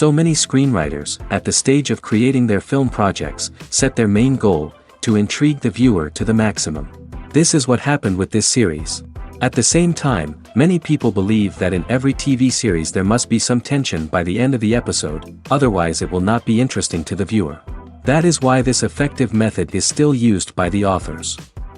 So many screenwriters, at the stage of creating their film projects, set their main goal, to intrigue the viewer to the maximum. This is what happened with this series. At the same time, many people believe that in every TV series there must be some tension by the end of the episode, otherwise it will not be interesting to the viewer. That is why this effective method is still used by the authors.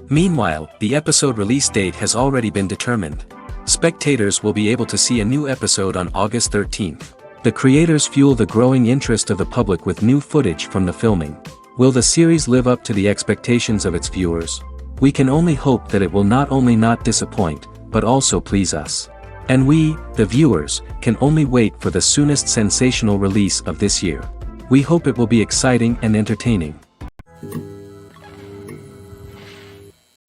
Meanwhile, the episode release date has already been determined. Spectators will be able to see a new episode on August 13th. The creators fuel the growing interest of the public with new footage from the filming. Will the series live up to the expectations of its viewers? We can only hope that it will not only not disappoint, but also please us. And we, the viewers, can only wait for the soonest sensational release of this year. We hope it will be exciting and entertaining.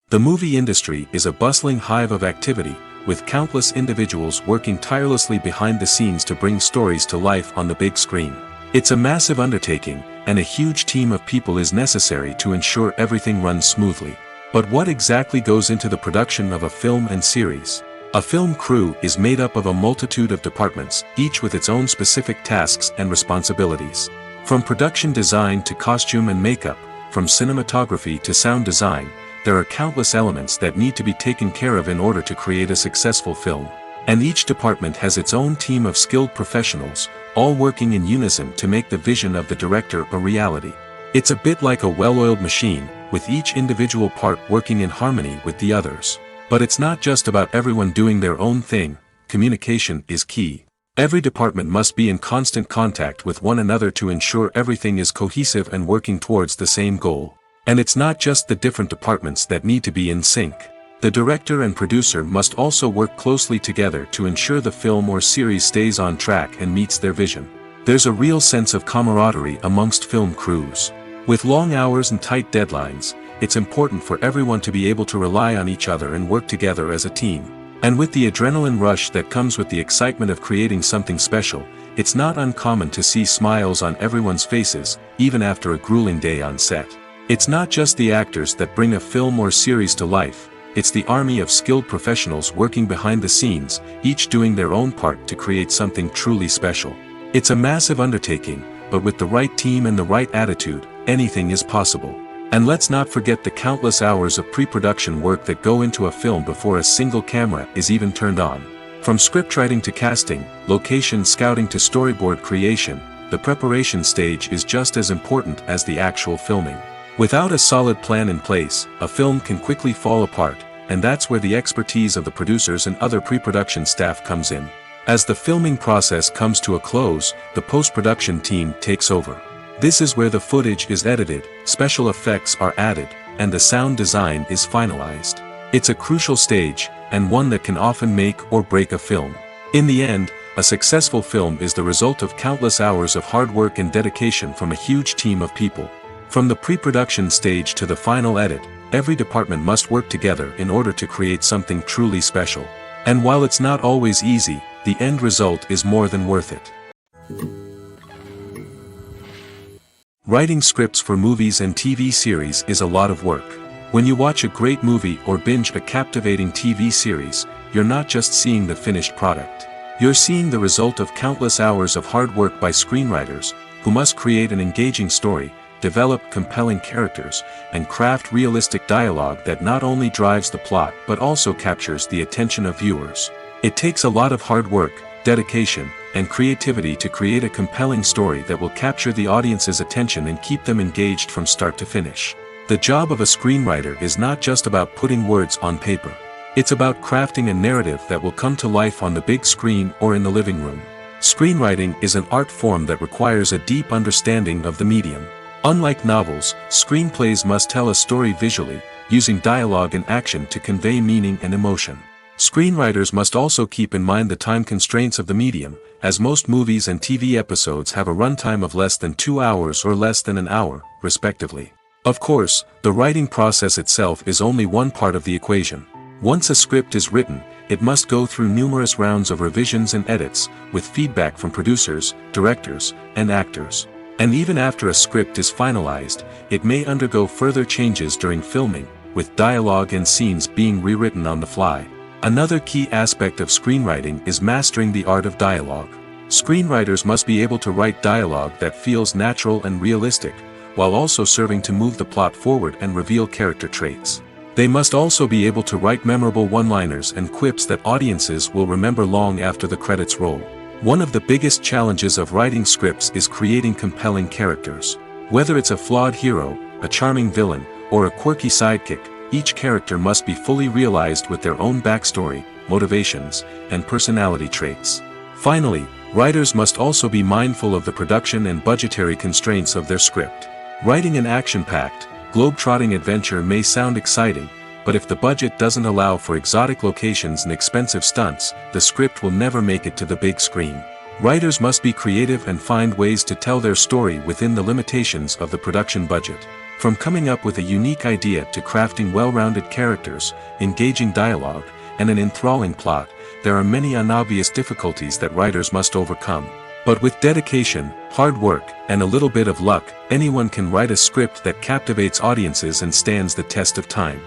The movie industry is a bustling hive of activity, with countless individuals working tirelessly behind the scenes to bring stories to life on the big screen. It's a massive undertaking, and a huge team of people is necessary to ensure everything runs smoothly. But what exactly goes into the production of a film and series? A film crew is made up of a multitude of departments, each with its own specific tasks and responsibilities. From production design to costume and makeup, from cinematography to sound design, there are countless elements that need to be taken care of in order to create a successful film. And each department has its own team of skilled professionals, all working in unison to make the vision of the director a reality. It's a bit like a well-oiled machine, with each individual part working in harmony with the others. But it's not just about everyone doing their own thing. Communication is key. Every department must be in constant contact with one another to ensure everything is cohesive and working towards the same goal. And it's not just the different departments that need to be in sync. The director and producer must also work closely together to ensure the film or series stays on track and meets their vision. There's a real sense of camaraderie amongst film crews. With long hours and tight deadlines, it's important for everyone to be able to rely on each other and work together as a team. And with the adrenaline rush that comes with the excitement of creating something special, it's not uncommon to see smiles on everyone's faces, even after a grueling day on set. It's not just the actors that bring a film or series to life, it's the army of skilled professionals working behind the scenes, each doing their own part to create something truly special. It's a massive undertaking, but with the right team and the right attitude, anything is possible. And let's not forget the countless hours of pre-production work that go into a film before a single camera is even turned on. From scriptwriting to casting, location scouting to storyboard creation, the preparation stage is just as important as the actual filming. Without a solid plan in place, a film can quickly fall apart, and that's where the expertise of the producers and other pre-production staff comes in. As the filming process comes to a close, the post-production team takes over. This is where the footage is edited, special effects are added, and the sound design is finalized. It's a crucial stage, and one that can often make or break a film. In the end, a successful film is the result of countless hours of hard work and dedication from a huge team of people. From the pre-production stage to the final edit, every department must work together in order to create something truly special. And while it's not always easy, the end result is more than worth it. Writing scripts for movies and TV series is a lot of work. When you watch a great movie or binge a captivating TV series, you're not just seeing the finished product. You're seeing the result of countless hours of hard work by screenwriters, who must create an engaging story, develop compelling characters, and craft realistic dialogue that not only drives the plot but also captures the attention of viewers. It takes a lot of hard work, dedication, and creativity to create a compelling story that will capture the audience's attention and keep them engaged from start to finish. The job of a screenwriter is not just about putting words on paper. It's about crafting a narrative that will come to life on the big screen or in the living room. Screenwriting is an art form that requires a deep understanding of the medium. Unlike novels, screenplays must tell a story visually, using dialogue and action to convey meaning and emotion. Screenwriters must also keep in mind the time constraints of the medium, as most movies and TV episodes have a runtime of less than 2 hours or less than an hour, respectively. Of course, the writing process itself is only one part of the equation. Once a script is written, it must go through numerous rounds of revisions and edits, with feedback from producers, directors, and actors. And even after a script is finalized, it may undergo further changes during filming, with dialogue and scenes being rewritten on the fly. Another key aspect of screenwriting is mastering the art of dialogue. Screenwriters must be able to write dialogue that feels natural and realistic, while also serving to move the plot forward and reveal character traits. They must also be able to write memorable one-liners and quips that audiences will remember long after the credits roll. One of the biggest challenges of writing scripts is creating compelling characters. Whether it's a flawed hero, a charming villain, or a quirky sidekick, each character must be fully realized with their own backstory, motivations, and personality traits. Finally, writers must also be mindful of the production and budgetary constraints of their script. Writing an action-packed, globe-trotting adventure may sound exciting, but if the budget doesn't allow for exotic locations and expensive stunts, the script will never make it to the big screen. Writers must be creative and find ways to tell their story within the limitations of the production budget. From coming up with a unique idea to crafting well-rounded characters, engaging dialogue, and an enthralling plot, there are many unobvious difficulties that writers must overcome. But with dedication, hard work, and a little bit of luck, anyone can write a script that captivates audiences and stands the test of time.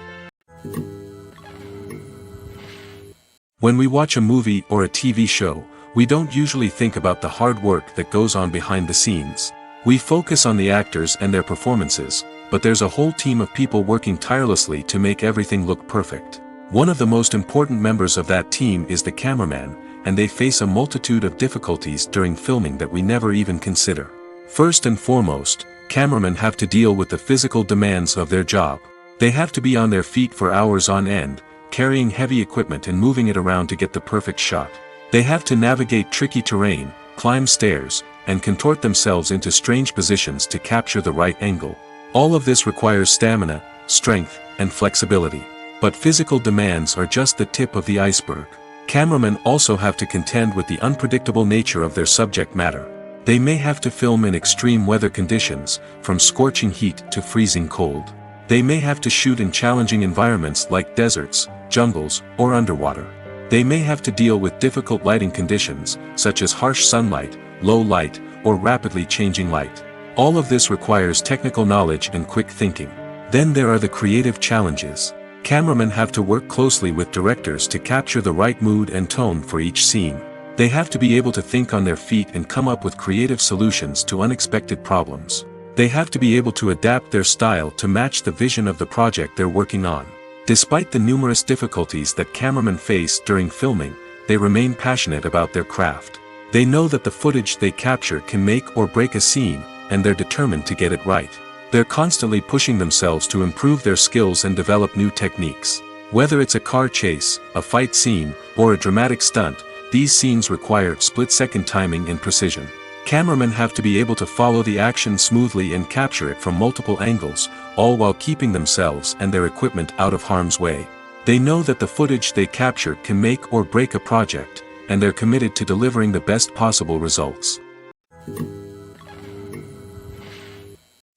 When we watch a movie or a TV show, we don't usually think about the hard work that goes on behind the scenes. We focus on the actors and their performances, but there's a whole team of people working tirelessly to make everything look perfect. One of the most important members of that team is the cameraman, and they face a multitude of difficulties during filming that we never even consider. First and foremost, cameramen have to deal with the physical demands of their job. They have to be on their feet for hours on end, carrying heavy equipment and moving it around to get the perfect shot. They have to navigate tricky terrain, climb stairs, and contort themselves into strange positions to capture the right angle. All of this requires stamina, strength, and flexibility. But physical demands are just the tip of the iceberg. Cameramen also have to contend with the unpredictable nature of their subject matter. They may have to film in extreme weather conditions, from scorching heat to freezing cold. They may have to shoot in challenging environments like deserts, jungles, or underwater. They may have to deal with difficult lighting conditions, such as harsh sunlight, low light, or rapidly changing light. All of this requires technical knowledge and quick thinking. Then there are the creative challenges. Cameramen have to work closely with directors to capture the right mood and tone for each scene. They have to be able to think on their feet and come up with creative solutions to unexpected problems. They have to be able to adapt their style to match the vision of the project they're working on. Despite the numerous difficulties that cameramen face during filming, they remain passionate about their craft. They know that the footage they capture can make or break a scene, and they're determined to get it right. They're constantly pushing themselves to improve their skills and develop new techniques. Whether it's a car chase, a fight scene, or a dramatic stunt, these scenes require split-second timing and precision. Cameramen have to be able to follow the action smoothly and capture it from multiple angles, all while keeping themselves and their equipment out of harm's way. They know that the footage they capture can make or break a project, and they're committed to delivering the best possible results.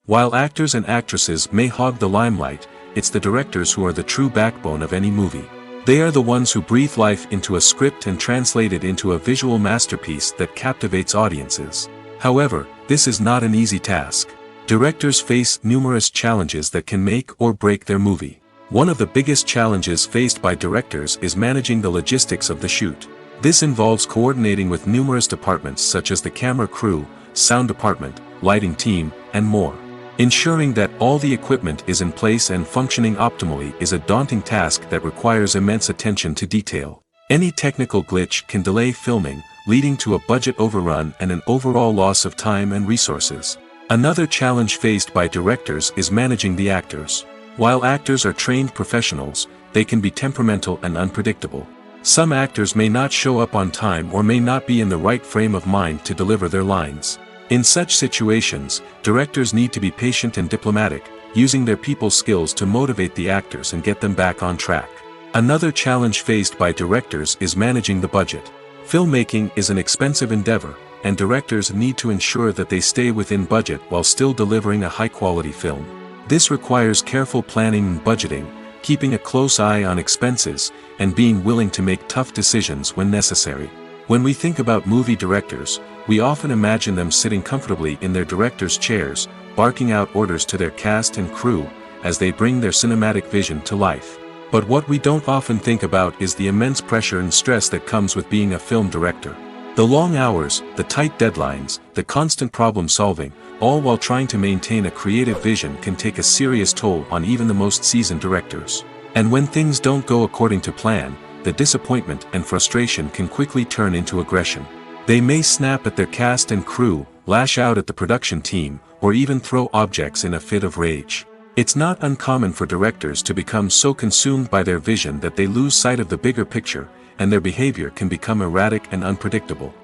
While actors and actresses may hog the limelight, it's the directors who are the true backbone of any movie. They are the ones who breathe life into a script and translate it into a visual masterpiece that captivates audiences. However, this is not an easy task. Directors face numerous challenges that can make or break their movie. One of the biggest challenges faced by directors is managing the logistics of the shoot. This involves coordinating with numerous departments such as the camera crew, sound department, lighting team, and more. Ensuring that all the equipment is in place and functioning optimally is a daunting task that requires immense attention to detail. Any technical glitch can delay filming, leading to a budget overrun and an overall loss of time and resources. Another challenge faced by directors is managing the actors. While actors are trained professionals, they can be temperamental and unpredictable. Some actors may not show up on time or may not be in the right frame of mind to deliver their lines. In such situations, directors need to be patient and diplomatic, using their people skills to motivate the actors and get them back on track. Another challenge faced by directors is managing the budget. Filmmaking is an expensive endeavor, and directors need to ensure that they stay within budget while still delivering a high-quality film. This requires careful planning and budgeting, keeping a close eye on expenses, and being willing to make tough decisions when necessary. When we think about movie directors, we often imagine them sitting comfortably in their director's chairs, barking out orders to their cast and crew, as they bring their cinematic vision to life. But what we don't often think about is the immense pressure and stress that comes with being a film director. The long hours, the tight deadlines, the constant problem solving, all while trying to maintain a creative vision can take a serious toll on even the most seasoned directors. And when things don't go according to plan, the disappointment and frustration can quickly turn into aggression. They may snap at their cast and crew, lash out at the production team, or even throw objects in a fit of rage. It's not uncommon for directors to become so consumed by their vision that they lose sight of the bigger picture, and their behavior can become erratic and unpredictable.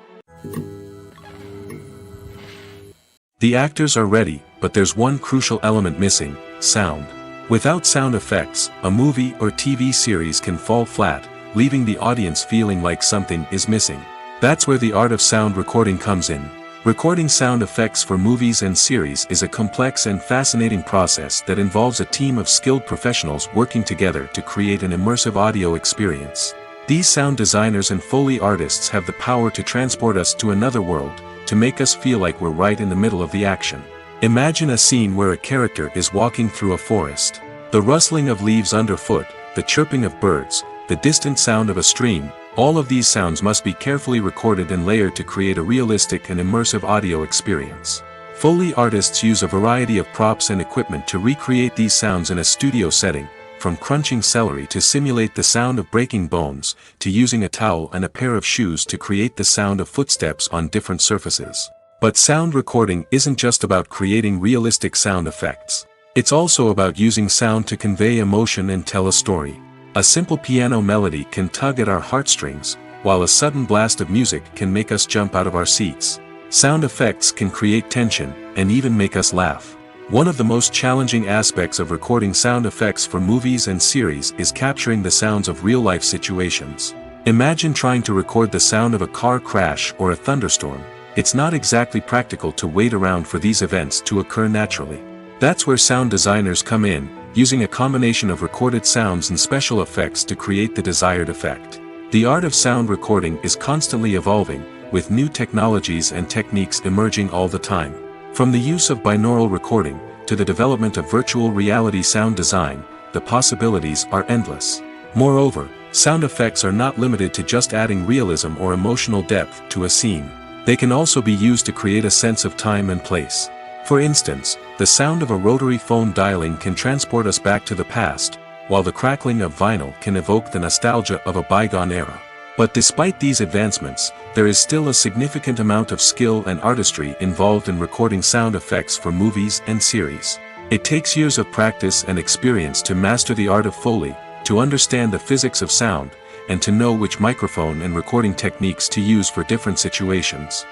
The actors are ready, but there's one crucial element missing: sound. Without sound effects, a movie or TV series can fall flat, leaving the audience feeling like something is missing. That's where the art of sound recording comes in. Recording sound effects for movies and series is a complex and fascinating process that involves a team of skilled professionals working together to create an immersive audio experience. These sound designers and Foley artists have the power to transport us to another world, to make us feel like we're right in the middle of the action. Imagine a scene where a character is walking through a forest. The rustling of leaves underfoot, the chirping of birds, the distant sound of a stream, all of these sounds must be carefully recorded and layered to create a realistic and immersive audio experience. Foley artists use a variety of props and equipment to recreate these sounds in a studio setting, from crunching celery to simulate the sound of breaking bones, to using a towel and a pair of shoes to create the sound of footsteps on different surfaces. But sound recording isn't just about creating realistic sound effects. It's also about using sound to convey emotion and tell a story. A simple piano melody can tug at our heartstrings, while a sudden blast of music can make us jump out of our seats. Sound effects can create tension, and even make us laugh. One of the most challenging aspects of recording sound effects for movies and series is capturing the sounds of real-life situations. Imagine trying to record the sound of a car crash or a thunderstorm. It's not exactly practical to wait around for these events to occur naturally. That's where sound designers come in, using a combination of recorded sounds and special effects to create the desired effect. The art of sound recording is constantly evolving, with new technologies and techniques emerging all the time. From the use of binaural recording, to the development of virtual reality sound design, the possibilities are endless. Moreover, sound effects are not limited to just adding realism or emotional depth to a scene. They can also be used to create a sense of time and place. For instance, the sound of a rotary phone dialing can transport us back to the past, while the crackling of vinyl can evoke the nostalgia of a bygone era. But despite these advancements, there is still a significant amount of skill and artistry involved in recording sound effects for movies and series. It takes years of practice and experience to master the art of Foley, to understand the physics of sound, and to know which microphone and recording techniques to use for different situations.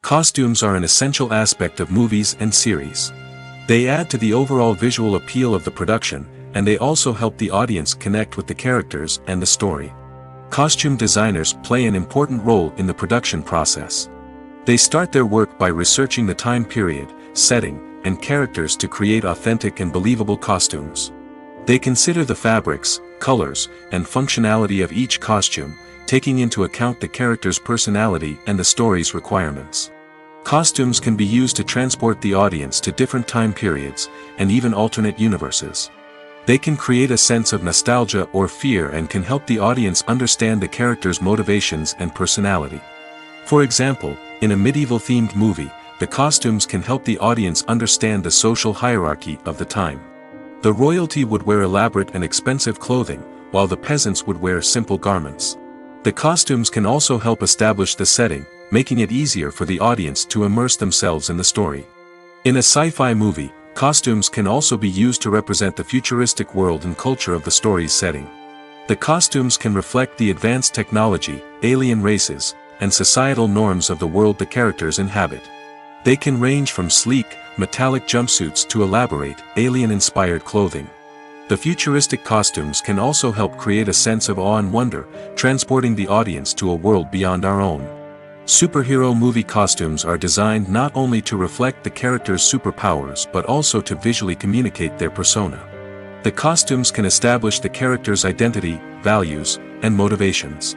Costumes are an essential aspect of movies and series. They add to the overall visual appeal of the production, and they also help the audience connect with the characters and the story. Costume designers play an important role in the production process. They start their work by researching the time period, setting, and characters to create authentic and believable costumes. They consider the fabrics, colors, and functionality of each costume, taking into account the character's personality and the story's requirements. Costumes can be used to transport the audience to different time periods, and even alternate universes. They can create a sense of nostalgia or fear and can help the audience understand the character's motivations and personality. For example, in a medieval-themed movie, the costumes can help the audience understand the social hierarchy of the time. The royalty would wear elaborate and expensive clothing, while the peasants would wear simple garments. The costumes can also help establish the setting, making it easier for the audience to immerse themselves in the story. In a sci-fi movie, costumes can also be used to represent the futuristic world and culture of the story's setting. The costumes can reflect the advanced technology, alien races, and societal norms of the world the characters inhabit. They can range from sleek, metallic jumpsuits to elaborate, alien-inspired clothing. The futuristic costumes can also help create a sense of awe and wonder, transporting the audience to a world beyond our own. Superhero movie costumes are designed not only to reflect the character's superpowers but also to visually communicate their persona. The costumes can establish the character's identity, values, and motivations.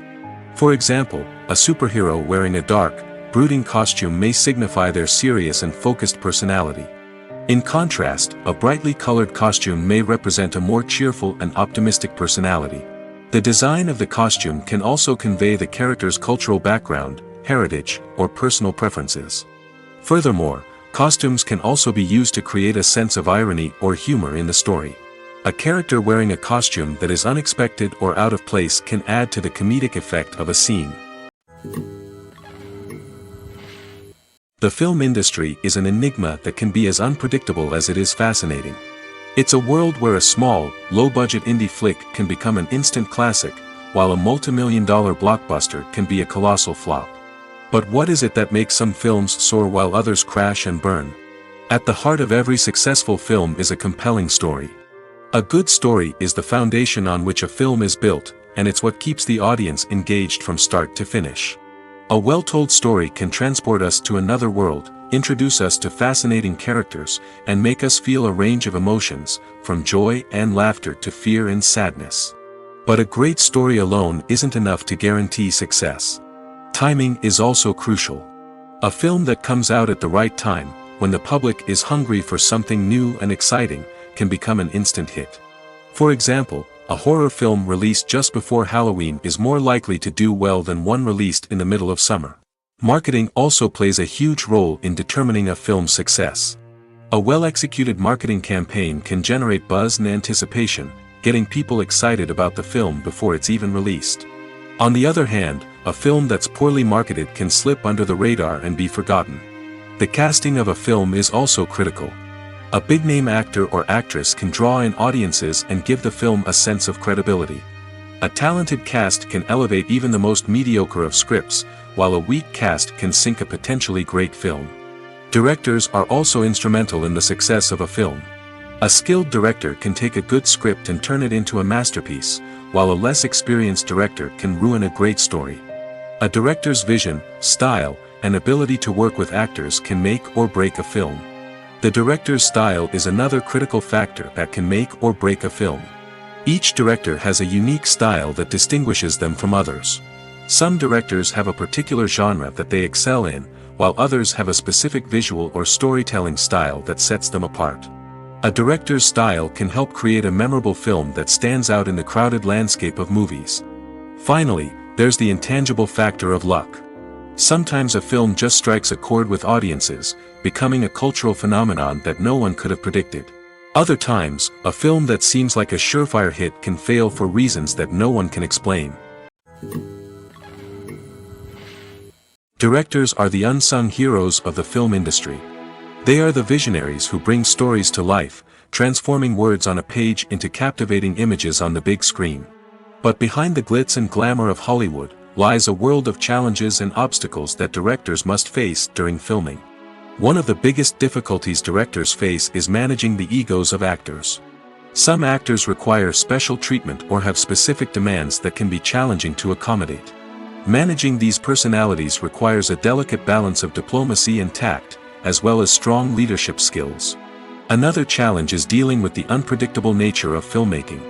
For example, a superhero wearing a dark, brooding costume may signify their serious and focused personality. In contrast, a brightly colored costume may represent a more cheerful and optimistic personality. The design of the costume can also convey the character's cultural background, heritage, or personal preferences. Furthermore, costumes can also be used to create a sense of irony or humor in the story. A character wearing a costume that is unexpected or out of place can add to the comedic effect of a scene. The film industry is an enigma that can be as unpredictable as it is fascinating. It's a world where a small, low-budget indie flick can become an instant classic, while a multi-million-dollar blockbuster can be a colossal flop. But what is it that makes some films soar while others crash and burn? At the heart of every successful film is a compelling story. A good story is the foundation on which a film is built, and it's what keeps the audience engaged from start to finish. A well-told story can transport us to another world, introduce us to fascinating characters, and make us feel a range of emotions, from joy and laughter to fear and sadness. But a great story alone isn't enough to guarantee success. Timing is also crucial. A film that comes out at the right time, when the public is hungry for something new and exciting, can become an instant hit. For example, a horror film released just before Halloween is more likely to do well than one released in the middle of summer. Marketing also plays a huge role in determining a film's success. A well-executed marketing campaign can generate buzz and anticipation, getting people excited about the film before it's even released. On the other hand, a film that's poorly marketed can slip under the radar and be forgotten. The casting of a film is also critical. A big-name actor or actress can draw in audiences and give the film a sense of credibility. A talented cast can elevate even the most mediocre of scripts, while a weak cast can sink a potentially great film. Directors are also instrumental in the success of a film. A skilled director can take a good script and turn it into a masterpiece, while a less experienced director can ruin a great story. A director's vision, style, and ability to work with actors can make or break a film. The director's style is another critical factor that can make or break a film. Each director has a unique style that distinguishes them from others. Some directors have a particular genre that they excel in, while others have a specific visual or storytelling style that sets them apart. A director's style can help create a memorable film that stands out in the crowded landscape of movies. Finally, there's the intangible factor of luck. Sometimes a film just strikes a chord with audiences, becoming a cultural phenomenon that no one could have predicted. Other times, a film that seems like a surefire hit can fail for reasons that no one can explain. Directors are the unsung heroes of the film industry. They are the visionaries who bring stories to life, transforming words on a page into captivating images on the big screen. But behind the glitz and glamour of Hollywood, lies a world of challenges and obstacles that directors must face during filming. One of the biggest difficulties directors face is managing the egos of actors. Some actors require special treatment or have specific demands that can be challenging to accommodate. Managing these personalities requires a delicate balance of diplomacy and tact, as well as strong leadership skills. Another challenge is dealing with the unpredictable nature of filmmaking.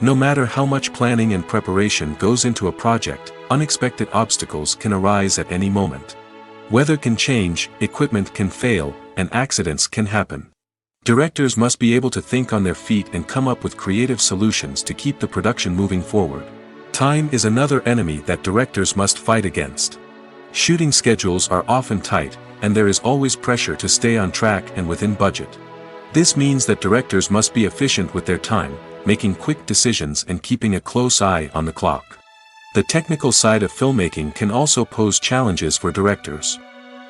No matter how much planning and preparation goes into a project, unexpected obstacles can arise at any moment. Weather can change, equipment can fail, and accidents can happen. Directors must be able to think on their feet and come up with creative solutions to keep the production moving forward. Time is another enemy that directors must fight against. Shooting schedules are often tight, and there is always pressure to stay on track and within budget. This means that directors must be efficient with their time, making quick decisions and keeping a close eye on the clock. The technical side of filmmaking can also pose challenges for directors.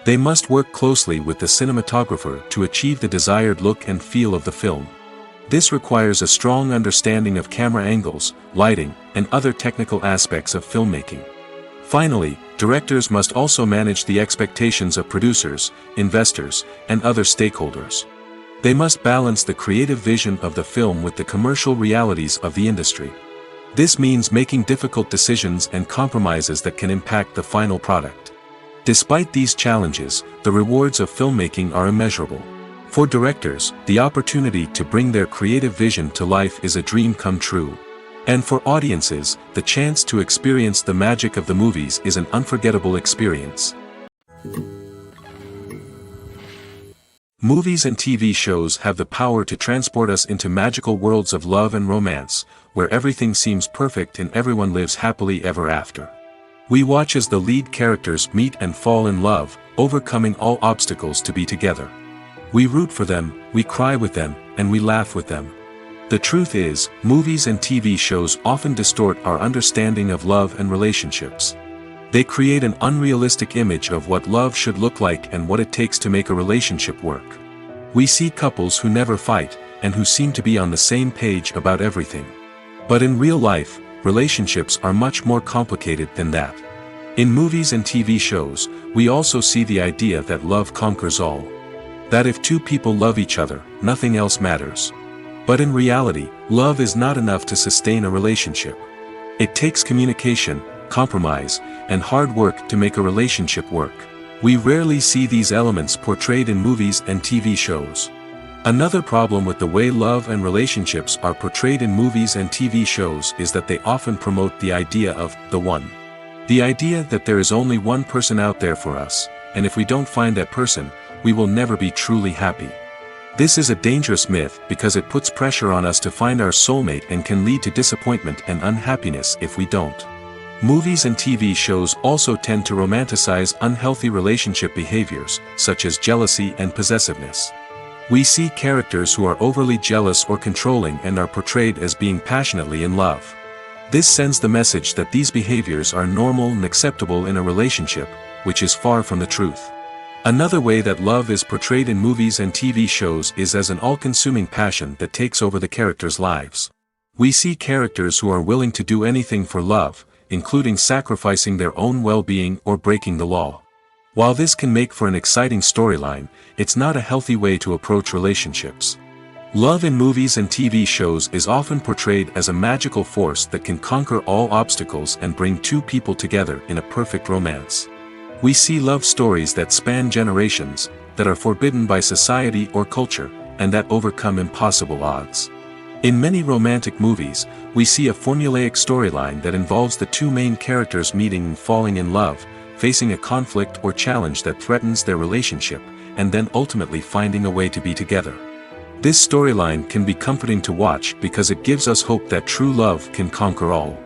They must work closely with the cinematographer to achieve the desired look and feel of the film. This requires a strong understanding of camera angles, lighting, and other technical aspects of filmmaking. Finally, directors must also manage the expectations of producers, investors, and other stakeholders. They must balance the creative vision of the film with the commercial realities of the industry. This means making difficult decisions and compromises that can impact the final product. Despite these challenges, the rewards of filmmaking are immeasurable. For directors, the opportunity to bring their creative vision to life is a dream come true. And for audiences, the chance to experience the magic of the movies is an unforgettable experience. Movies and TV shows have the power to transport us into magical worlds of love and romance, where everything seems perfect and everyone lives happily ever after. We watch as the lead characters meet and fall in love, overcoming all obstacles to be together. We root for them, we cry with them, and we laugh with them. The truth is, movies and TV shows often distort our understanding of love and relationships. They create an unrealistic image of what love should look like and what it takes to make a relationship work. We see couples who never fight, and who seem to be on the same page about everything. But in real life, relationships are much more complicated than that. In movies and TV shows, we also see the idea that love conquers all. That if two people love each other, nothing else matters. But in reality, love is not enough to sustain a relationship. It takes communication, compromise, and hard work to make a relationship work. We rarely see these elements portrayed in movies and TV shows. Another problem with the way love and relationships are portrayed in movies and TV shows is that they often promote the idea of the one. The idea that there is only one person out there for us, and if we don't find that person, we will never be truly happy. This is a dangerous myth because it puts pressure on us to find our soulmate and can lead to disappointment and unhappiness if we don't. Movies and TV shows also tend to romanticize unhealthy relationship behaviors, such as jealousy and possessiveness. We see characters who are overly jealous or controlling and are portrayed as being passionately in love. This sends the message that these behaviors are normal and acceptable in a relationship, which is far from the truth. Another way that love is portrayed in movies and TV shows is as an all-consuming passion that takes over the characters' lives. We see characters who are willing to do anything for love, including sacrificing their own well-being or breaking the law. While this can make for an exciting storyline, it's not a healthy way to approach relationships. Love in movies and TV shows is often portrayed as a magical force that can conquer all obstacles and bring two people together in a perfect romance. We see love stories that span generations, that are forbidden by society or culture, and that overcome impossible odds. In many romantic movies, we see a formulaic storyline that involves the two main characters meeting and falling in love, facing a conflict or challenge that threatens their relationship, and then ultimately finding a way to be together. This storyline can be comforting to watch because it gives us hope that true love can conquer all.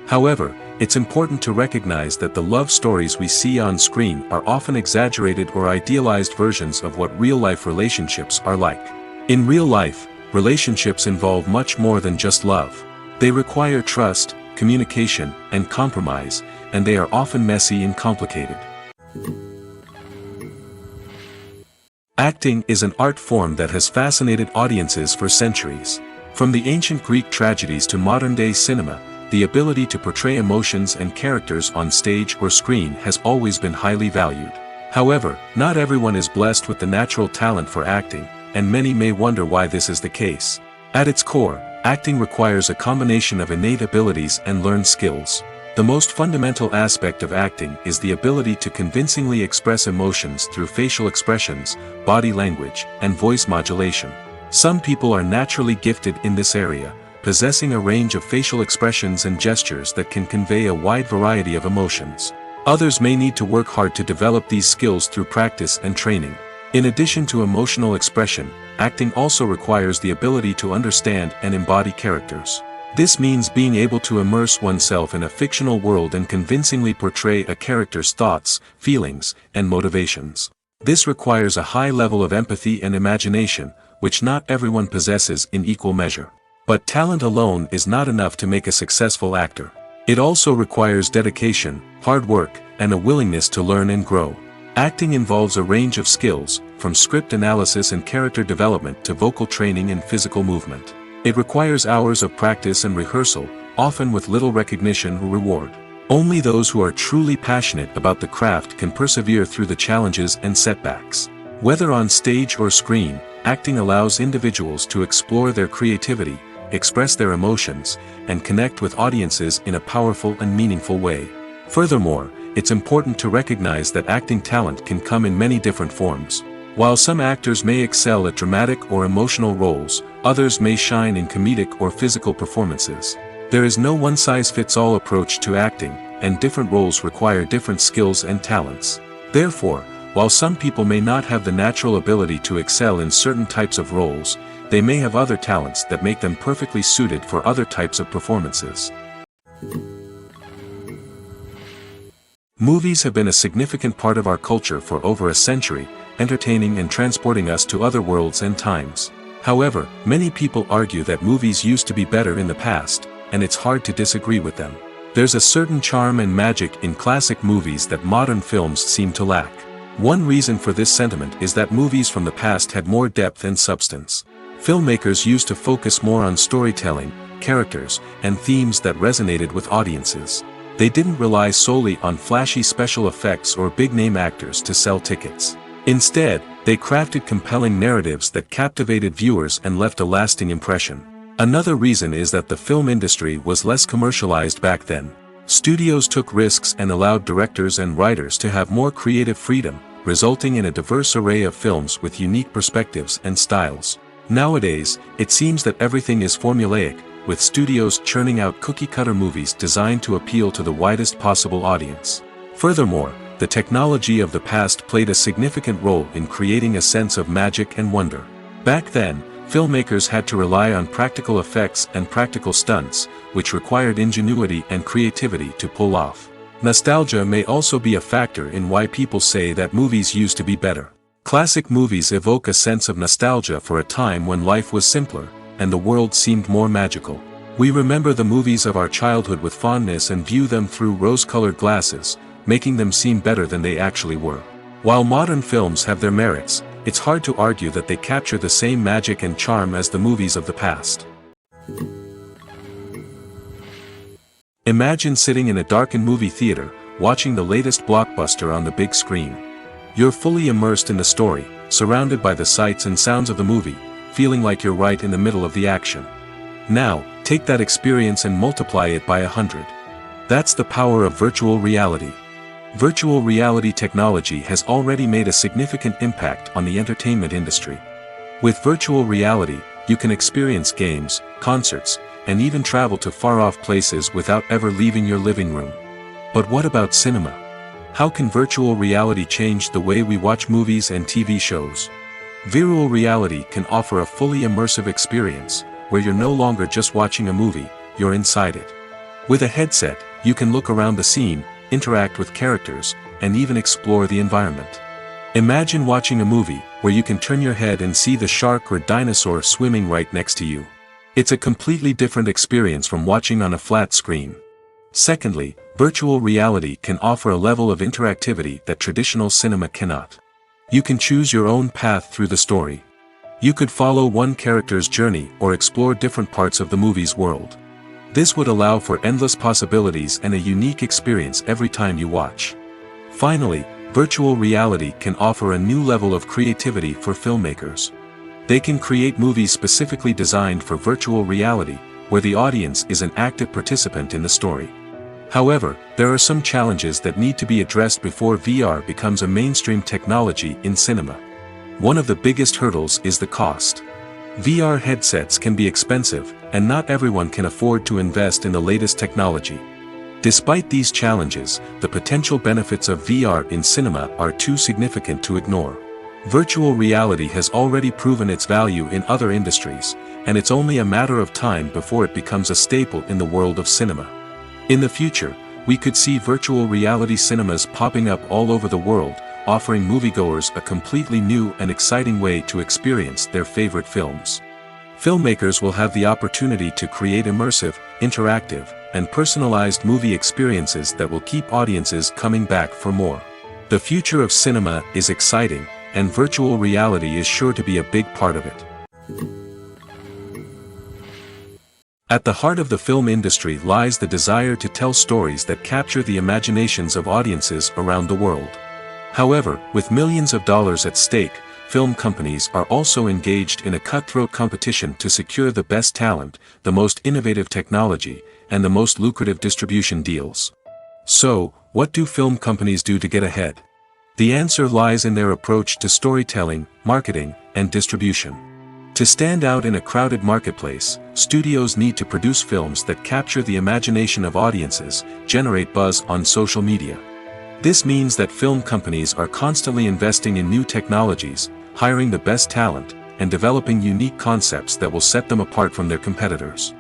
However, it's important to recognize that the love stories we see on screen are often exaggerated or idealized versions of what real-life relationships are like. In real life, relationships involve much more than just love. They require trust, communication, and compromise, and they are often messy and complicated. Acting is an art form that has fascinated audiences for centuries. From the ancient Greek tragedies to modern-day cinema, the ability to portray emotions and characters on stage or screen has always been highly valued. However, not everyone is blessed with the natural talent for acting, and many may wonder why this is the case. At its core, acting requires a combination of innate abilities and learned skills. The most fundamental aspect of acting is the ability to convincingly express emotions through facial expressions, body language, and voice modulation. Some people are naturally gifted in this area, possessing a range of facial expressions and gestures that can convey a wide variety of emotions. Others may need to work hard to develop these skills through practice and training. In addition to emotional expression, acting also requires the ability to understand and embody characters. This means being able to immerse oneself in a fictional world and convincingly portray a character's thoughts, feelings, and motivations. This requires a high level of empathy and imagination, which not everyone possesses in equal measure. But talent alone is not enough to make a successful actor. It also requires dedication, hard work, and a willingness to learn and grow. Acting involves a range of skills, from script analysis and character development to vocal training and physical movement. It requires hours of practice and rehearsal, often with little recognition or reward. Only those who are truly passionate about the craft can persevere through the challenges and setbacks. Whether on stage or screen, acting allows individuals to explore their creativity, express their emotions, and connect with audiences in a powerful and meaningful way. Furthermore, it's important to recognize that acting talent can come in many different forms. While some actors may excel at dramatic or emotional roles, others may shine in comedic or physical performances. There is no one-size-fits-all approach to acting, and different roles require different skills and talents. Therefore, while some people may not have the natural ability to excel in certain types of roles, they may have other talents that make them perfectly suited for other types of performances. Movies have been a significant part of our culture for over a century, entertaining and transporting us to other worlds and times. However, many people argue that movies used to be better in the past, and it's hard to disagree with them. There's a certain charm and magic in classic movies that modern films seem to lack. One reason for this sentiment is that movies from the past had more depth and substance. Filmmakers used to focus more on storytelling, characters, and themes that resonated with audiences. They didn't rely solely on flashy special effects or big-name actors to sell tickets. Instead, they crafted compelling narratives that captivated viewers and left a lasting impression. Another reason is that the film industry was less commercialized back then. Studios took risks and allowed directors and writers to have more creative freedom, resulting in a diverse array of films with unique perspectives and styles. Nowadays, it seems that everything is formulaic, with studios churning out cookie-cutter movies designed to appeal to the widest possible audience. Furthermore, the technology of the past played a significant role in creating a sense of magic and wonder. Back then, filmmakers had to rely on practical effects and practical stunts, which required ingenuity and creativity to pull off. Nostalgia may also be a factor in why people say that movies used to be better. Classic movies evoke a sense of nostalgia for a time when life was simpler, and the world seemed more magical. We remember the movies of our childhood with fondness and view them through rose-colored glasses, making them seem better than they actually were. While modern films have their merits, it's hard to argue that they capture the same magic and charm as the movies of the past. Imagine sitting in a darkened movie theater, watching the latest blockbuster on the big screen. You're fully immersed in the story, surrounded by the sights and sounds of the movie, feeling like you're right in the middle of the action. Now, take that experience and multiply it by 100. That's the power of virtual reality. Virtual reality technology has already made a significant impact on the entertainment industry. With virtual reality, you can experience games, concerts, and even travel to far-off places without ever leaving your living room. But what about cinema? How can virtual reality change the way we watch movies and TV shows? Virtual reality can offer a fully immersive experience, where you're no longer just watching a movie, you're inside it. With a headset, you can look around the scene, interact with characters, and even explore the environment. Imagine watching a movie where you can turn your head and see the shark or dinosaur swimming right next to you. It's a completely different experience from watching on a flat screen. Secondly, virtual reality can offer a level of interactivity that traditional cinema cannot. You can choose your own path through the story. You could follow one character's journey or explore different parts of the movie's world. This would allow for endless possibilities and a unique experience every time you watch. Finally, virtual reality can offer a new level of creativity for filmmakers. They can create movies specifically designed for virtual reality, where the audience is an active participant in the story. However, there are some challenges that need to be addressed before VR becomes a mainstream technology in cinema. One of the biggest hurdles is the cost. VR headsets can be expensive, and not everyone can afford to invest in the latest technology. Despite these challenges, the potential benefits of VR in cinema are too significant to ignore. Virtual reality has already proven its value in other industries, and it's only a matter of time before it becomes a staple in the world of cinema. In the future, we could see virtual reality cinemas popping up all over the world, offering moviegoers a completely new and exciting way to experience their favorite films. Filmmakers will have the opportunity to create immersive, interactive, and personalized movie experiences that will keep audiences coming back for more. The future of cinema is exciting, and virtual reality is sure to be a big part of it. At the heart of the film industry lies the desire to tell stories that capture the imaginations of audiences around the world. However, with millions of dollars at stake, film companies are also engaged in a cutthroat competition to secure the best talent, the most innovative technology, and the most lucrative distribution deals. So, what do film companies do to get ahead? The answer lies in their approach to storytelling, marketing, and distribution. To stand out in a crowded marketplace, studios need to produce films that capture the imagination of audiences, generate buzz on social media. This means that film companies are constantly investing in new technologies, hiring the best talent, and developing unique concepts that will set them apart from their competitors.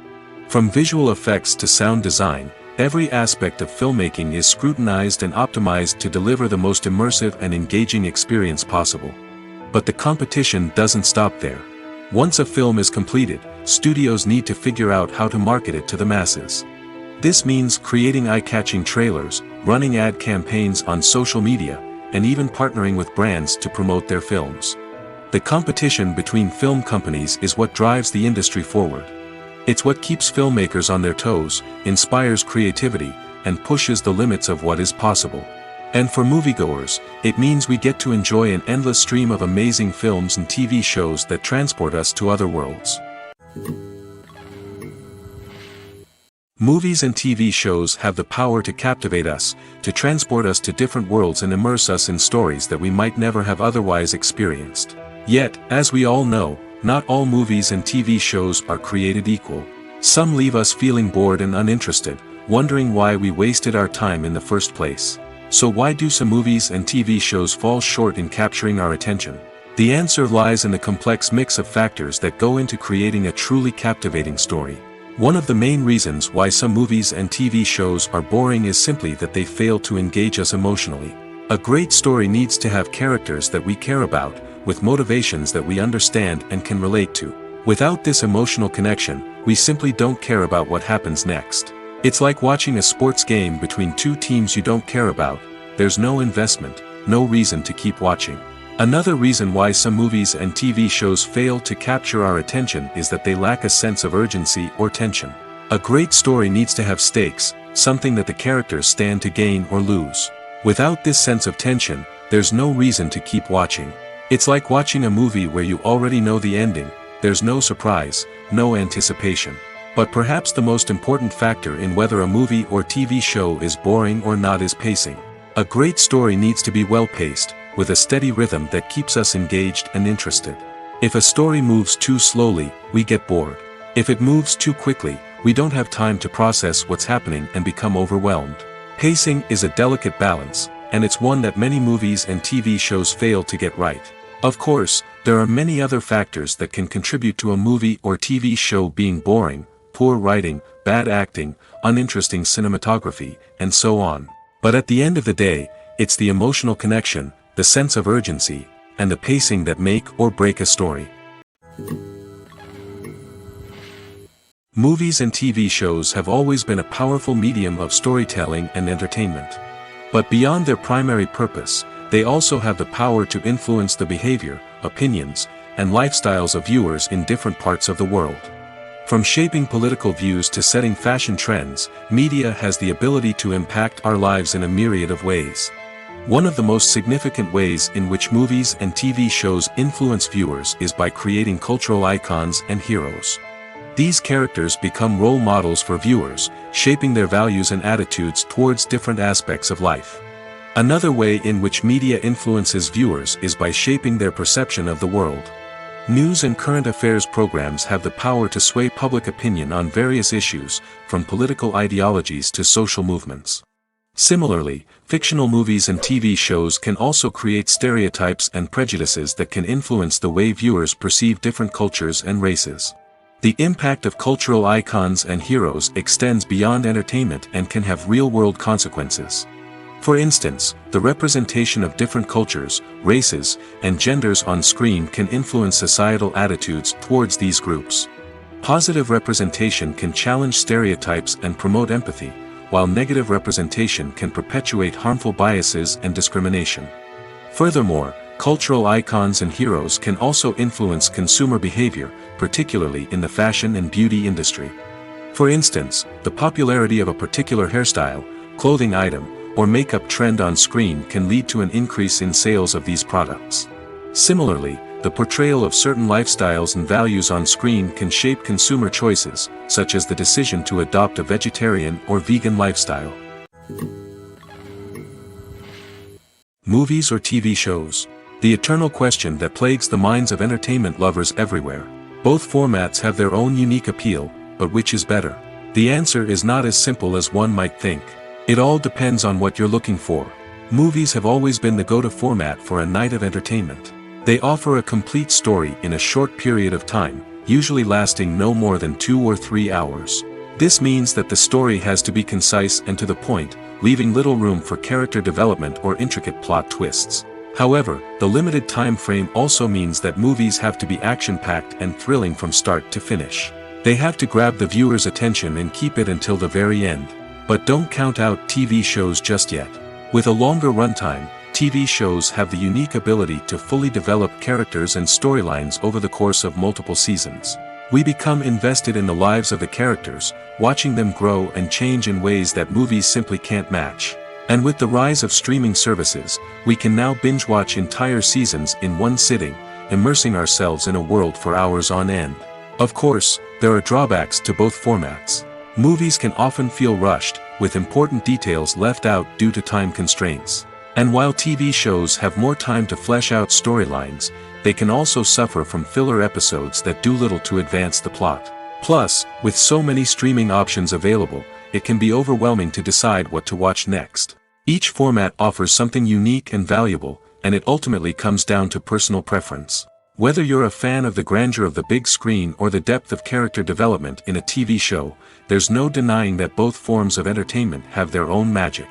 From visual effects to sound design, every aspect of filmmaking is scrutinized and optimized to deliver the most immersive and engaging experience possible. But the competition doesn't stop there. Once a film is completed, studios need to figure out how to market it to the masses. This means creating eye-catching trailers, running ad campaigns on social media, and even partnering with brands to promote their films. The competition between film companies is what drives the industry forward. It's what keeps filmmakers on their toes, inspires creativity, and pushes the limits of what is possible. And for moviegoers, it means we get to enjoy an endless stream of amazing films and TV shows that transport us to other worlds. Movies and TV shows have the power to captivate us, to transport us to different worlds and immerse us in stories that we might never have otherwise experienced. Yet, as we all know, not all movies and TV shows are created equal. Some leave us feeling bored and uninterested, wondering why we wasted our time in the first place. So why do some movies and TV shows fall short in capturing our attention? The answer lies in the complex mix of factors that go into creating a truly captivating story. One of the main reasons why some movies and TV shows are boring is simply that they fail to engage us emotionally. A great story needs to have characters that we care about, with motivations that we understand and can relate to. Without this emotional connection, we simply don't care about what happens next. It's like watching a sports game between two teams you don't care about. There's no investment, no reason to keep watching. Another reason why some movies and TV shows fail to capture our attention is that they lack a sense of urgency or tension. A great story needs to have stakes, something that the characters stand to gain or lose. Without this sense of tension, there's no reason to keep watching. It's like watching a movie where you already know the ending. There's no surprise, no anticipation. But perhaps the most important factor in whether a movie or TV show is boring or not is pacing. A great story needs to be well-paced, with a steady rhythm that keeps us engaged and interested. If a story moves too slowly, we get bored. If it moves too quickly, we don't have time to process what's happening and become overwhelmed. Pacing is a delicate balance, and it's one that many movies and TV shows fail to get right. Of course, there are many other factors that can contribute to a movie or TV show being boring: poor writing, bad acting, uninteresting cinematography, and so on. But at the end of the day, it's the emotional connection, the sense of urgency, and the pacing that make or break a story. Movies and TV shows have always been a powerful medium of storytelling and entertainment. But beyond their primary purpose, they also have the power to influence the behavior, opinions, and lifestyles of viewers in different parts of the world. From shaping political views to setting fashion trends, media has the ability to impact our lives in a myriad of ways. One of the most significant ways in which movies and TV shows influence viewers is by creating cultural icons and heroes. These characters become role models for viewers, shaping their values and attitudes towards different aspects of life. Another way in which media influences viewers is by shaping their perception of the world. News and current affairs programs have the power to sway public opinion on various issues, from political ideologies to social movements. Similarly, fictional movies and TV shows can also create stereotypes and prejudices that can influence the way viewers perceive different cultures and races. The impact of cultural icons and heroes extends beyond entertainment and can have real-world consequences. For instance, the representation of different cultures, races, and genders on screen can influence societal attitudes towards these groups. Positive representation can challenge stereotypes and promote empathy, while negative representation can perpetuate harmful biases and discrimination. Furthermore, cultural icons and heroes can also influence consumer behavior, particularly in the fashion and beauty industry. For instance, the popularity of a particular hairstyle, clothing item, or makeup trend on screen can lead to an increase in sales of these products. Similarly, the portrayal of certain lifestyles and values on screen can shape consumer choices, such as the decision to adopt a vegetarian or vegan lifestyle. Movies or TV shows? The eternal question that plagues the minds of entertainment lovers everywhere. Both formats have their own unique appeal, but which is better? The answer is not as simple as one might think. It all depends on what you're looking for. Movies have always been the go-to format for a night of entertainment. They offer a complete story in a short period of time, usually lasting no more than 2 or 3 hours. This means that the story has to be concise and to the point, leaving little room for character development or intricate plot twists. However, the limited time frame also means that movies have to be action-packed and thrilling from start to finish. They have to grab the viewer's attention and keep it until the very end. But don't count out TV shows just yet. With a longer runtime, TV shows have the unique ability to fully develop characters and storylines over the course of multiple seasons. We become invested in the lives of the characters, watching them grow and change in ways that movies simply can't match. And with the rise of streaming services, we can now binge-watch entire seasons in one sitting, immersing ourselves in a world for hours on end. Of course, there are drawbacks to both formats. Movies can often feel rushed, with important details left out due to time constraints. And while TV shows have more time to flesh out storylines, they can also suffer from filler episodes that do little to advance the plot. Plus, with so many streaming options available, it can be overwhelming to decide what to watch next. Each format offers something unique and valuable, and it ultimately comes down to personal preference. Whether you're a fan of the grandeur of the big screen or the depth of character development in a TV show, there's no denying that both forms of entertainment have their own magic.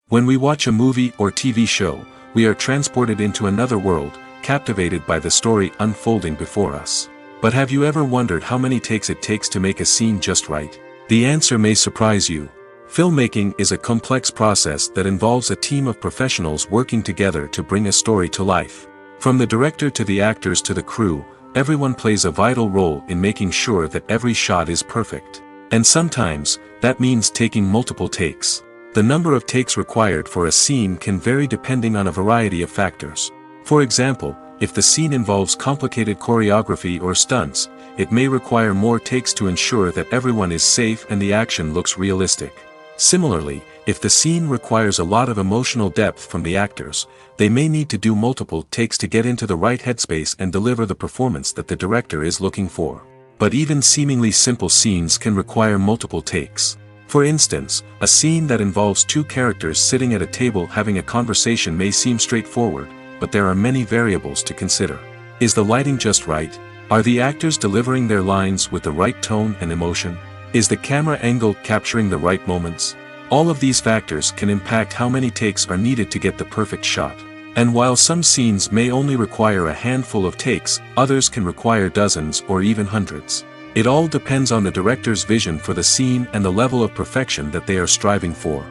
When we watch a movie or TV show, we are transported into another world, captivated by the story unfolding before us. But have you ever wondered how many takes it takes to make a scene just right? The answer may surprise you. Filmmaking is a complex process that involves a team of professionals working together to bring a story to life. From the director to the actors to the crew, everyone plays a vital role in making sure that every shot is perfect. And sometimes, that means taking multiple takes. The number of takes required for a scene can vary depending on a variety of factors. For example, if the scene involves complicated choreography or stunts, it may require more takes to ensure that everyone is safe and the action looks realistic. Similarly, if the scene requires a lot of emotional depth from the actors, they may need to do multiple takes to get into the right headspace and deliver the performance that the director is looking for. But even seemingly simple scenes can require multiple takes. For instance, a scene that involves two characters sitting at a table having a conversation may seem straightforward, but there are many variables to consider. Is the lighting just right? Are the actors delivering their lines with the right tone and emotion? Is the camera angle capturing the right moments? All of these factors can impact how many takes are needed to get the perfect shot. And while some scenes may only require a handful of takes, others can require dozens or even hundreds. It all depends on the director's vision for the scene and the level of perfection that they are striving for.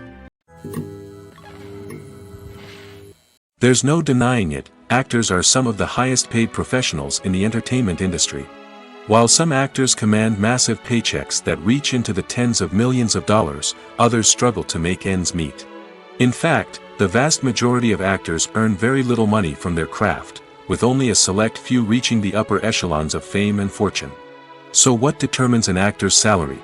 There's no denying it, actors are some of the highest paid professionals in the entertainment industry. While some actors command massive paychecks that reach into the tens of millions of dollars, others struggle to make ends meet. In fact, the vast majority of actors earn very little money from their craft, with only a select few reaching the upper echelons of fame and fortune. So what determines an actor's salary?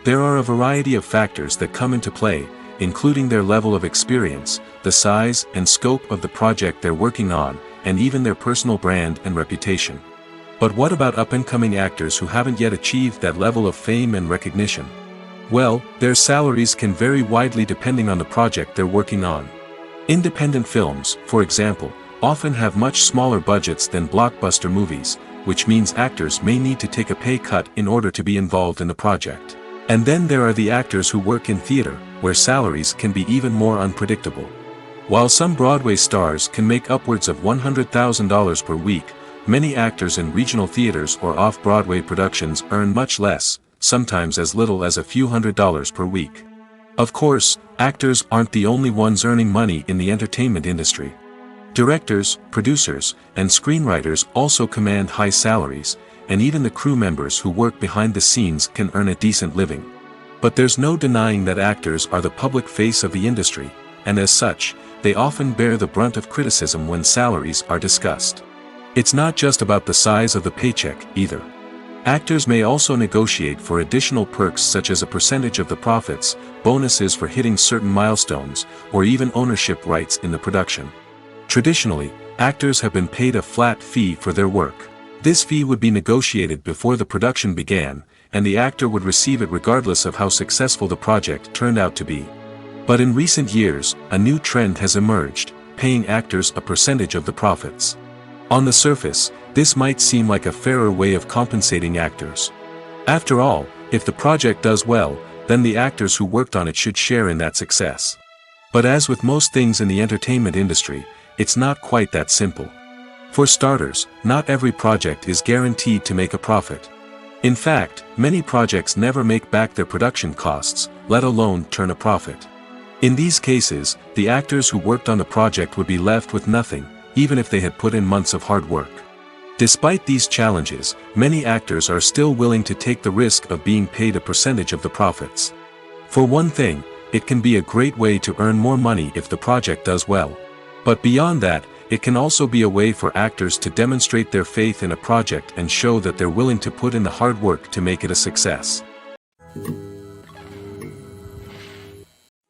There are a variety of factors that come into play, including their level of experience, the size and scope of the project they're working on, and even their personal brand and reputation. But what about up-and-coming actors who haven't yet achieved that level of fame and recognition? Well, their salaries can vary widely depending on the project they're working on. Independent films, for example, often have much smaller budgets than blockbuster movies, which means actors may need to take a pay cut in order to be involved in the project. And then there are the actors who work in theater, where salaries can be even more unpredictable. While some Broadway stars can make upwards of $100,000 per week, many actors in regional theaters or off-Broadway productions earn much less, sometimes as little as a few $100s per week. Of course, actors aren't the only ones earning money in the entertainment industry. Directors, producers, and screenwriters also command high salaries, and even the crew members who work behind the scenes can earn a decent living. But there's no denying that actors are the public face of the industry, and as such, they often bear the brunt of criticism when salaries are discussed. It's not just about the size of the paycheck, either. Actors may also negotiate for additional perks such as a percentage of the profits, bonuses for hitting certain milestones, or even ownership rights in the production. Traditionally, actors have been paid a flat fee for their work. This fee would be negotiated before the production began, and the actor would receive it regardless of how successful the project turned out to be. But in recent years, a new trend has emerged, paying actors a percentage of the profits. On the surface, this might seem like a fairer way of compensating actors. After all, if the project does well, then the actors who worked on it should share in that success. But as with most things in the entertainment industry, it's not quite that simple. For starters, not every project is guaranteed to make a profit. In fact, many projects never make back their production costs, let alone turn a profit. In these cases, the actors who worked on the project would be left with nothing, even if they had put in months of hard work. Despite these challenges, many actors are still willing to take the risk of being paid a percentage of the profits. For one thing, it can be a great way to earn more money if the project does well. But beyond that, it can also be a way for actors to demonstrate their faith in a project and show that they're willing to put in the hard work to make it a success.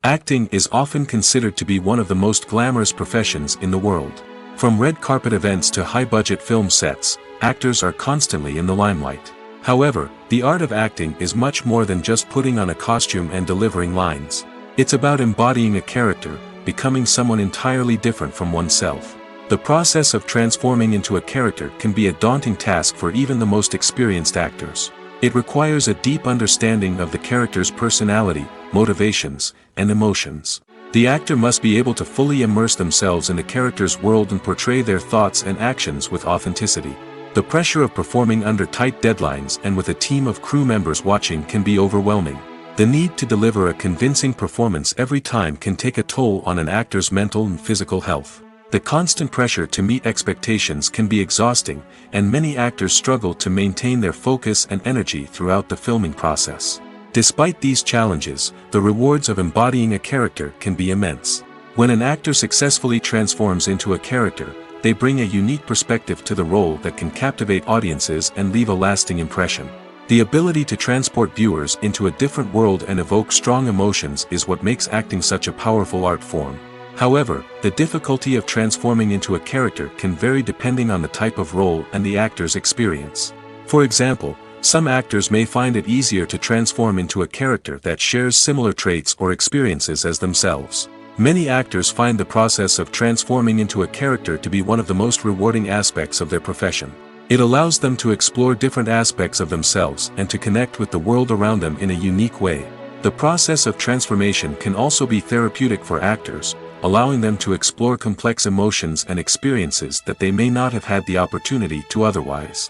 Acting is often considered to be one of the most glamorous professions in the world. From red carpet events to high-budget film sets, actors are constantly in the limelight. However, the art of acting is much more than just putting on a costume and delivering lines. It's about embodying a character, becoming someone entirely different from oneself. The process of transforming into a character can be a daunting task for even the most experienced actors. It requires a deep understanding of the character's personality, motivations, and emotions. The actor must be able to fully immerse themselves in the character's world and portray their thoughts and actions with authenticity. The pressure of performing under tight deadlines and with a team of crew members watching can be overwhelming. The need to deliver a convincing performance every time can take a toll on an actor's mental and physical health. The constant pressure to meet expectations can be exhausting, and many actors struggle to maintain their focus and energy throughout the filming process. Despite these challenges, the rewards of embodying a character can be immense. When an actor successfully transforms into a character, they bring a unique perspective to the role that can captivate audiences and leave a lasting impression. The ability to transport viewers into a different world and evoke strong emotions is what makes acting such a powerful art form. However, the difficulty of transforming into a character can vary depending on the type of role and the actor's experience. For example, some actors may find it easier to transform into a character that shares similar traits or experiences as themselves. Many actors find the process of transforming into a character to be one of the most rewarding aspects of their profession. It allows them to explore different aspects of themselves and to connect with the world around them in a unique way. The process of transformation can also be therapeutic for actors, allowing them to explore complex emotions and experiences that they may not have had the opportunity to otherwise.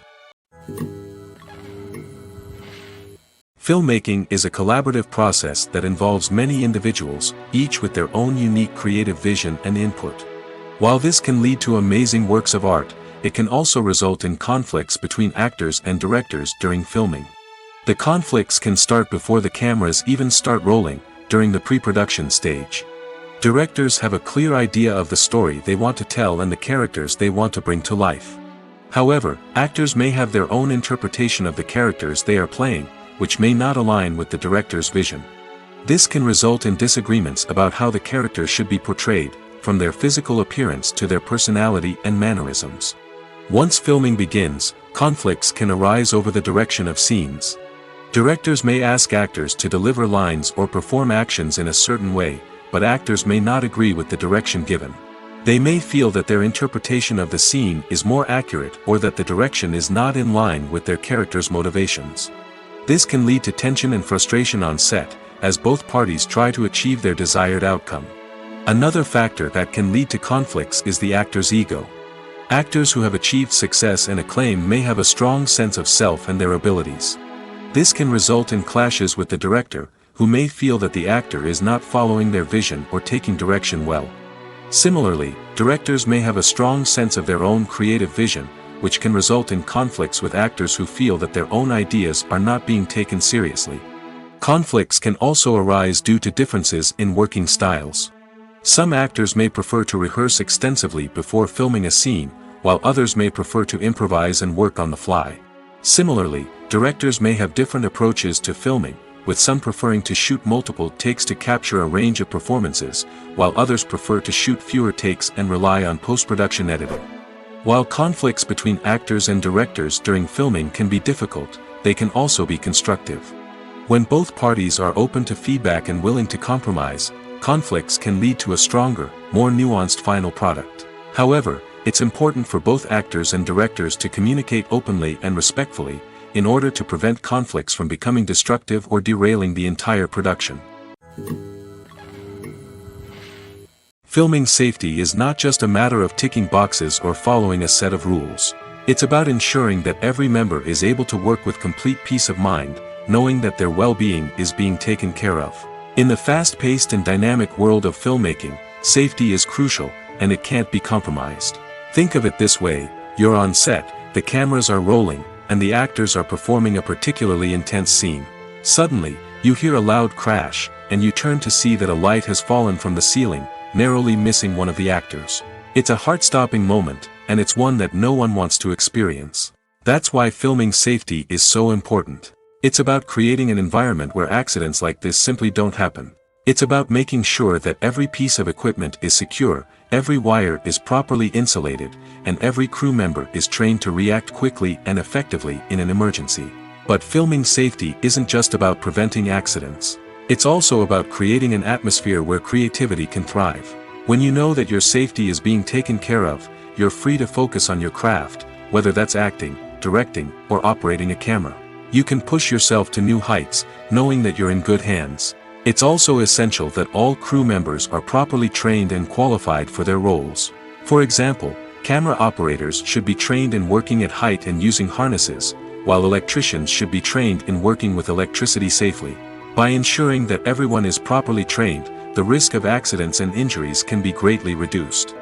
Filmmaking is a collaborative process that involves many individuals, each with their own unique creative vision and input. While this can lead to amazing works of art, it can also result in conflicts between actors and directors during filming. The conflicts can start before the cameras even start rolling, during the pre-production stage. Directors have a clear idea of the story they want to tell and the characters they want to bring to life. However, actors may have their own interpretation of the characters they are playing, which may not align with the director's vision. This can result in disagreements about how the character should be portrayed, from their physical appearance to their personality and mannerisms. Once filming begins, conflicts can arise over the direction of scenes. Directors may ask actors to deliver lines or perform actions in a certain way, but actors may not agree with the direction given. They may feel that their interpretation of the scene is more accurate or that the direction is not in line with their character's motivations. This can lead to tension and frustration on set, as both parties try to achieve their desired outcome. Another factor that can lead to conflicts is the actor's ego. Actors who have achieved success and acclaim may have a strong sense of self and their abilities. This can result in clashes with the director, who may feel that the actor is not following their vision or taking direction well. Similarly, directors may have a strong sense of their own creative vision, which can result in conflicts with actors who feel that their own ideas are not being taken seriously. Conflicts can also arise due to differences in working styles. Some actors may prefer to rehearse extensively before filming a scene, while others may prefer to improvise and work on the fly. Similarly, directors may have different approaches to filming, with some preferring to shoot multiple takes to capture a range of performances, while others prefer to shoot fewer takes and rely on post-production editing. While conflicts between actors and directors during filming can be difficult, they can also be constructive. When both parties are open to feedback and willing to compromise, conflicts can lead to a stronger, more nuanced final product. However, it's important for both actors and directors to communicate openly and respectfully, in order to prevent conflicts from becoming destructive or derailing the entire production. Filming safety is not just a matter of ticking boxes or following a set of rules. It's about ensuring that every member is able to work with complete peace of mind, knowing that their well-being is being taken care of. In the fast-paced and dynamic world of filmmaking, safety is crucial, and it can't be compromised. Think of it this way: you're on set, the cameras are rolling, and the actors are performing a particularly intense scene. Suddenly, you hear a loud crash, and you turn to see that a light has fallen from the ceiling, narrowly missing one of the actors. It's a heart-stopping moment, and it's one that no one wants to experience. That's why filming safety is so important. It's about creating an environment where accidents like this simply don't happen. It's about making sure that every piece of equipment is secure, every wire is properly insulated, and every crew member is trained to react quickly and effectively in an emergency. But filming safety isn't just about preventing accidents. It's also about creating an atmosphere where creativity can thrive. When you know that your safety is being taken care of, you're free to focus on your craft, whether that's acting, directing, or operating a camera. You can push yourself to new heights, knowing that you're in good hands. It's also essential that all crew members are properly trained and qualified for their roles. For example, camera operators should be trained in working at height and using harnesses, while electricians should be trained in working with electricity safely. By ensuring that everyone is properly trained, the risk of accidents and injuries can be greatly reduced.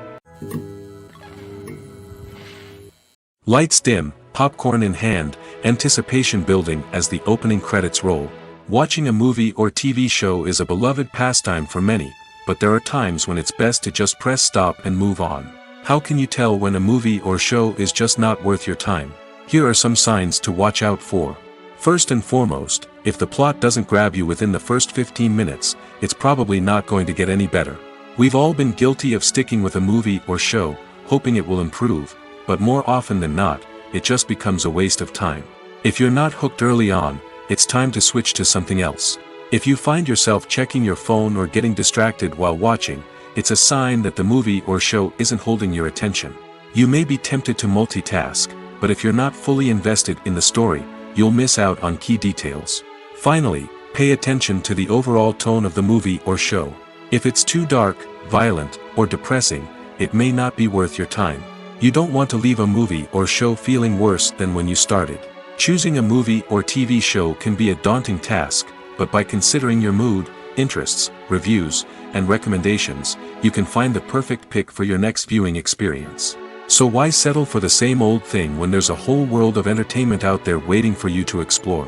Lights dim, popcorn in hand, anticipation building as the opening credits roll. Watching a movie or TV show is a beloved pastime for many, but there are times when it's best to just press stop and move on. How can you tell when a movie or show is just not worth your time? Here are some signs to watch out for. First and foremost, if the plot doesn't grab you within the first 15 minutes, it's probably not going to get any better. We've all been guilty of sticking with a movie or show, hoping it will improve, but more often than not, it just becomes a waste of time. If you're not hooked early on, it's time to switch to something else. If you find yourself checking your phone or getting distracted while watching, it's a sign that the movie or show isn't holding your attention. You may be tempted to multitask, but if you're not fully invested in the story, you'll miss out on key details. Finally, pay attention to the overall tone of the movie or show. If it's too dark, violent, or depressing, it may not be worth your time. You don't want to leave a movie or show feeling worse than when you started. Choosing a movie or TV show can be a daunting task, but by considering your mood, interests, reviews, and recommendations, you can find the perfect pick for your next viewing experience. So why settle for the same old thing when there's a whole world of entertainment out there waiting for you to explore?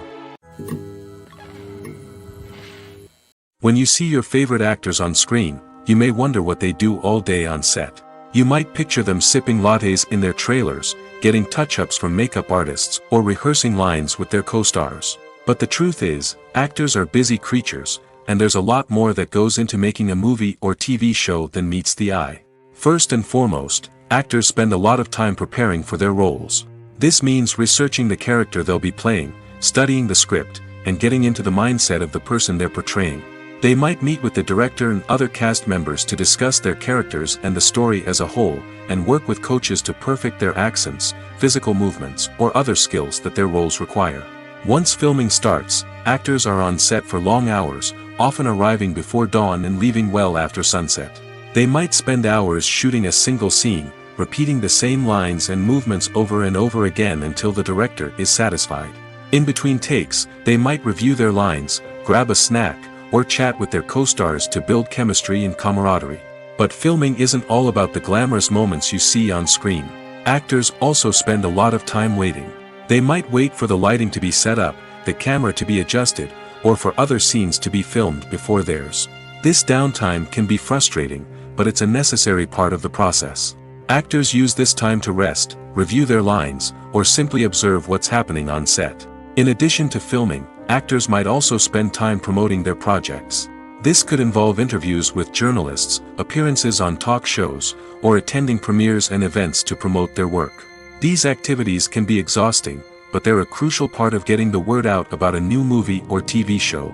When you see your favorite actors on screen, you may wonder what they do all day on set. You might picture them sipping lattes in their trailers, getting touch-ups from makeup artists, or rehearsing lines with their co-stars. But the truth is, actors are busy creatures, and there's a lot more that goes into making a movie or TV show than meets the eye. First and foremost, actors spend a lot of time preparing for their roles. This means researching the character they'll be playing, studying the script, and getting into the mindset of the person they're portraying. They might meet with the director and other cast members to discuss their characters and the story as a whole, and work with coaches to perfect their accents, physical movements, or other skills that their roles require. Once filming starts, actors are on set for long hours, often arriving before dawn and leaving well after sunset. They might spend hours shooting a single scene, repeating the same lines and movements over and over again until the director is satisfied. In between takes, they might review their lines, grab a snack, or chat with their co-stars to build chemistry and camaraderie. But filming isn't all about the glamorous moments you see on screen. Actors also spend a lot of time waiting. They might wait for the lighting to be set up, the camera to be adjusted, or for other scenes to be filmed before theirs. This downtime can be frustrating, but it's a necessary part of the process. Actors use this time to rest, review their lines, or simply observe what's happening on set. In addition to filming, actors might also spend time promoting their projects. This could involve interviews with journalists, appearances on talk shows, or attending premieres and events to promote their work. These activities can be exhausting, but they're a crucial part of getting the word out about a new movie or TV show.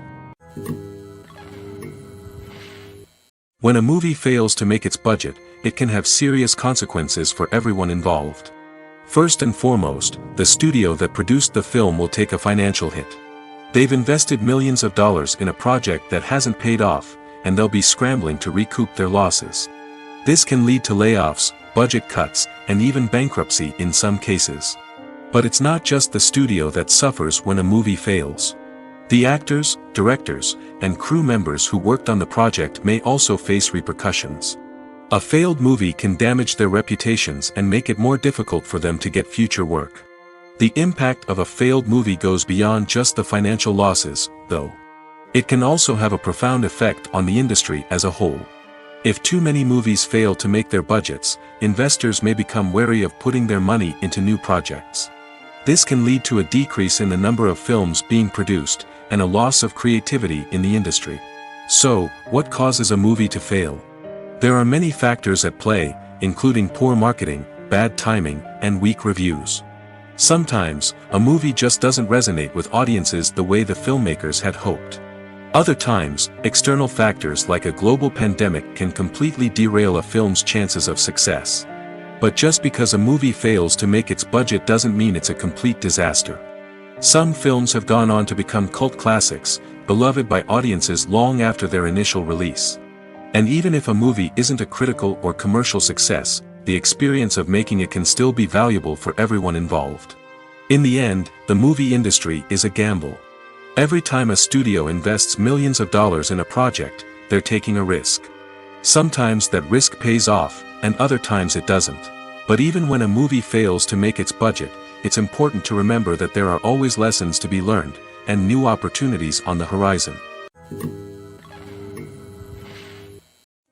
When a movie fails to make its budget, it can have serious consequences for everyone involved. First and foremost, the studio that produced the film will take a financial hit. They've invested millions of dollars in a project that hasn't paid off, and they'll be scrambling to recoup their losses. This can lead to layoffs, budget cuts, and even bankruptcy in some cases. But it's not just the studio that suffers when a movie fails. The actors, directors, and crew members who worked on the project may also face repercussions. A failed movie can damage their reputations and make it more difficult for them to get future work. The impact of a failed movie goes beyond just the financial losses, though. It can also have a profound effect on the industry as a whole. If too many movies fail to make their budgets, investors may become wary of putting their money into new projects. This can lead to a decrease in the number of films being produced, and a loss of creativity in the industry. So, what causes a movie to fail? There are many factors at play, including poor marketing, bad timing, and weak reviews. Sometimes, a movie just doesn't resonate with audiences the way the filmmakers had hoped. Other times, external factors like a global pandemic can completely derail a film's chances of success. But just because a movie fails to make its budget doesn't mean it's a complete disaster. Some films have gone on to become cult classics, beloved by audiences long after their initial release. And even if a movie isn't a critical or commercial success, the experience of making it can still be valuable for everyone involved. In the end, the movie industry is a gamble. Every time a studio invests millions of dollars in a project, they're taking a risk. Sometimes that risk pays off, and other times it doesn't. But even when a movie fails to make its budget, it's important to remember that there are always lessons to be learned, and new opportunities on the horizon.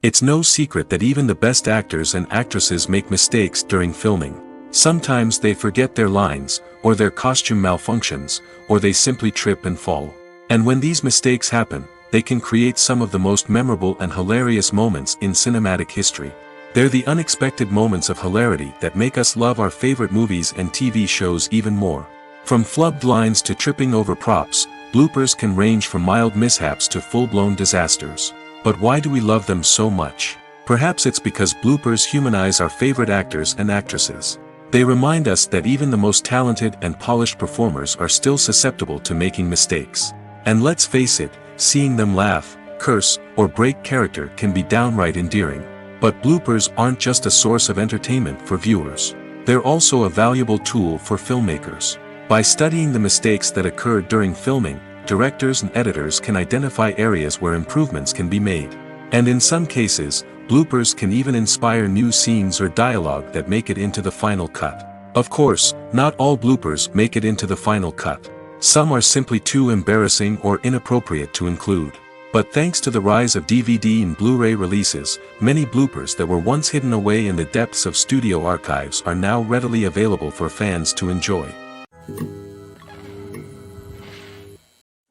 It's no secret that even the best actors and actresses make mistakes during filming. Sometimes they forget their lines, or their costume malfunctions, or they simply trip and fall. And when these mistakes happen, they can create some of the most memorable and hilarious moments in cinematic history. They're the unexpected moments of hilarity that make us love our favorite movies and TV shows even more. From flubbed lines to tripping over props, bloopers can range from mild mishaps to full-blown disasters. But why do we love them so much? Perhaps it's because bloopers humanize our favorite actors and actresses. They remind us that even the most talented and polished performers are still susceptible to making mistakes. And let's face it, seeing them laugh, curse, or break character can be downright endearing. But bloopers aren't just a source of entertainment for viewers. They're also a valuable tool for filmmakers. By studying the mistakes that occurred during filming, directors and editors can identify areas where improvements can be made. And in some cases, bloopers can even inspire new scenes or dialogue that make it into the final cut. Of course, not all bloopers make it into the final cut. Some are simply too embarrassing or inappropriate to include. But thanks to the rise of DVD and Blu-ray releases, many bloopers that were once hidden away in the depths of studio archives are now readily available for fans to enjoy.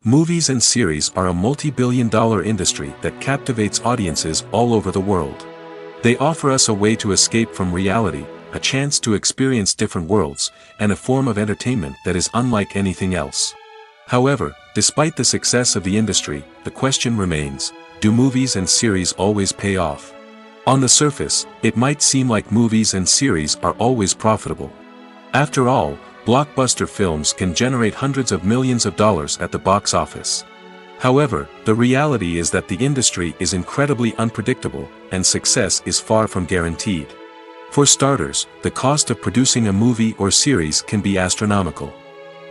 Movies and series are a multi-billion-dollar industry that captivates audiences all over the world. They offer us a way to escape from reality, a chance to experience different worlds, and a form of entertainment that is unlike anything else. However, despite the success of the industry, the question remains, do movies and series always pay off? On the surface, it might seem like movies and series are always profitable. After all, blockbuster films can generate hundreds of millions of dollars at the box office. However, the reality is that the industry is incredibly unpredictable, and success is far from guaranteed. For starters, the cost of producing a movie or series can be astronomical.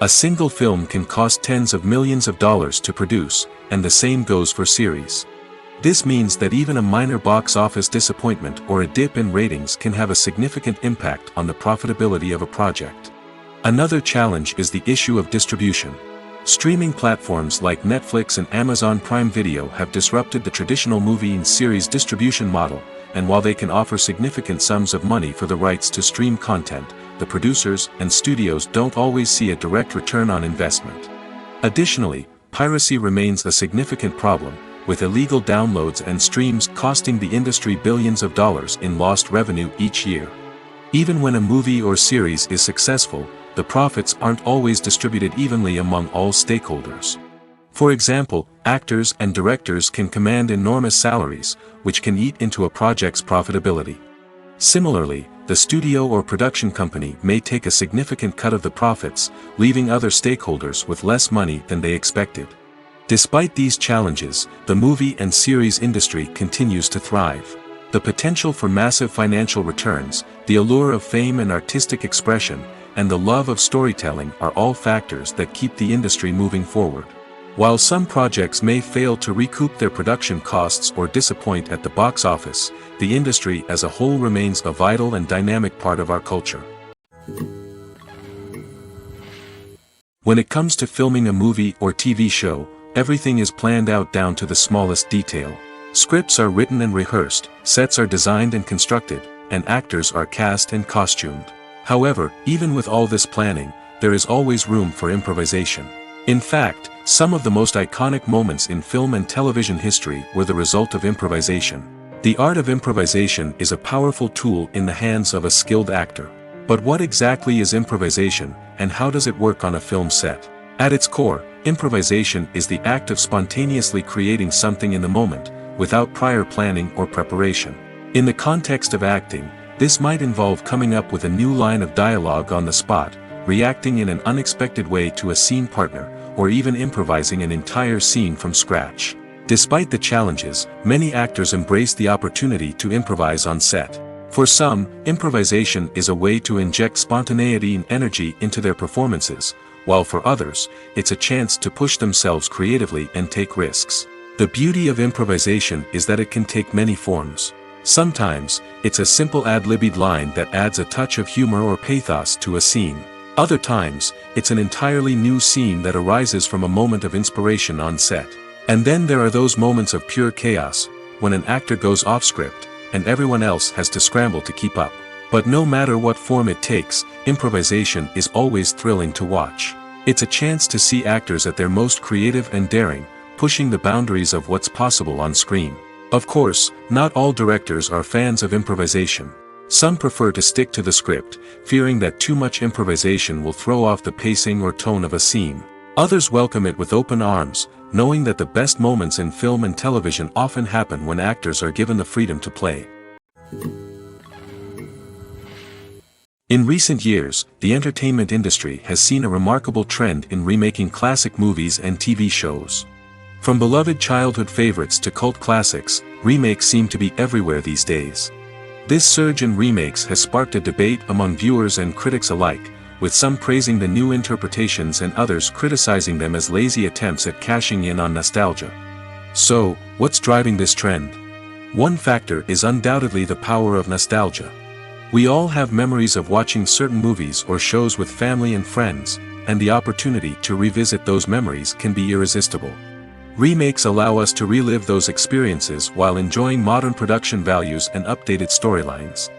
A single film can cost tens of millions of dollars to produce, and the same goes for series. This means that even a minor box office disappointment or a dip in ratings can have a significant impact on the profitability of a project. Another challenge is the issue of distribution. Streaming platforms like Netflix and Amazon Prime Video have disrupted the traditional movie and series distribution model, and while they can offer significant sums of money for the rights to stream content, the producers and studios don't always see a direct return on investment. Additionally, piracy remains a significant problem, with illegal downloads and streams costing the industry billions of dollars in lost revenue each year. Even when a movie or series is successful, the profits aren't always distributed evenly among all stakeholders. For example, actors and directors can command enormous salaries, which can eat into a project's profitability. Similarly, the studio or production company may take a significant cut of the profits, leaving other stakeholders with less money than they expected. Despite these challenges, the movie and series industry continues to thrive. The potential for massive financial returns, the allure of fame and artistic expression, and the love of storytelling are all factors that keep the industry moving forward. While some projects may fail to recoup their production costs or disappoint at the box office, the industry as a whole remains a vital and dynamic part of our culture. When it comes to filming a movie or TV show, everything is planned out down to the smallest detail. Scripts are written and rehearsed, sets are designed and constructed, and actors are cast and costumed. However, even with all this planning, there is always room for improvisation. In fact, some of the most iconic moments in film and television history were the result of improvisation. The art of improvisation is a powerful tool in the hands of a skilled actor. But what exactly is improvisation, and how does it work on a film set? At its core, improvisation is the act of spontaneously creating something in the moment, without prior planning or preparation. In the context of acting, this might involve coming up with a new line of dialogue on the spot, reacting in an unexpected way to a scene partner, or even improvising an entire scene from scratch. Despite the challenges, many actors embrace the opportunity to improvise on set. For some, improvisation is a way to inject spontaneity and energy into their performances, while for others, it's a chance to push themselves creatively and take risks. The beauty of improvisation is that it can take many forms. Sometimes, it's a simple ad-libbed line that adds a touch of humor or pathos to a scene. Other times, it's an entirely new scene that arises from a moment of inspiration on set. And then there are those moments of pure chaos, when an actor goes off script, and everyone else has to scramble to keep up. But no matter what form it takes, improvisation is always thrilling to watch. It's a chance to see actors at their most creative and daring, pushing the boundaries of what's possible on screen. Of course, not all directors are fans of improvisation. Some prefer to stick to the script, fearing that too much improvisation will throw off the pacing or tone of a scene. Others welcome it with open arms, knowing that the best moments in film and television often happen when actors are given the freedom to play. In recent years, the entertainment industry has seen a remarkable trend in remaking classic movies and TV shows. From beloved childhood favorites to cult classics, remakes seem to be everywhere these days. This surge in remakes has sparked a debate among viewers and critics alike, with some praising the new interpretations and others criticizing them as lazy attempts at cashing in on nostalgia. So, what's driving this trend? One factor is undoubtedly the power of nostalgia. We all have memories of watching certain movies or shows with family and friends, and the opportunity to revisit those memories can be irresistible. Remakes allow us to relive those experiences while enjoying modern production values and updated storylines.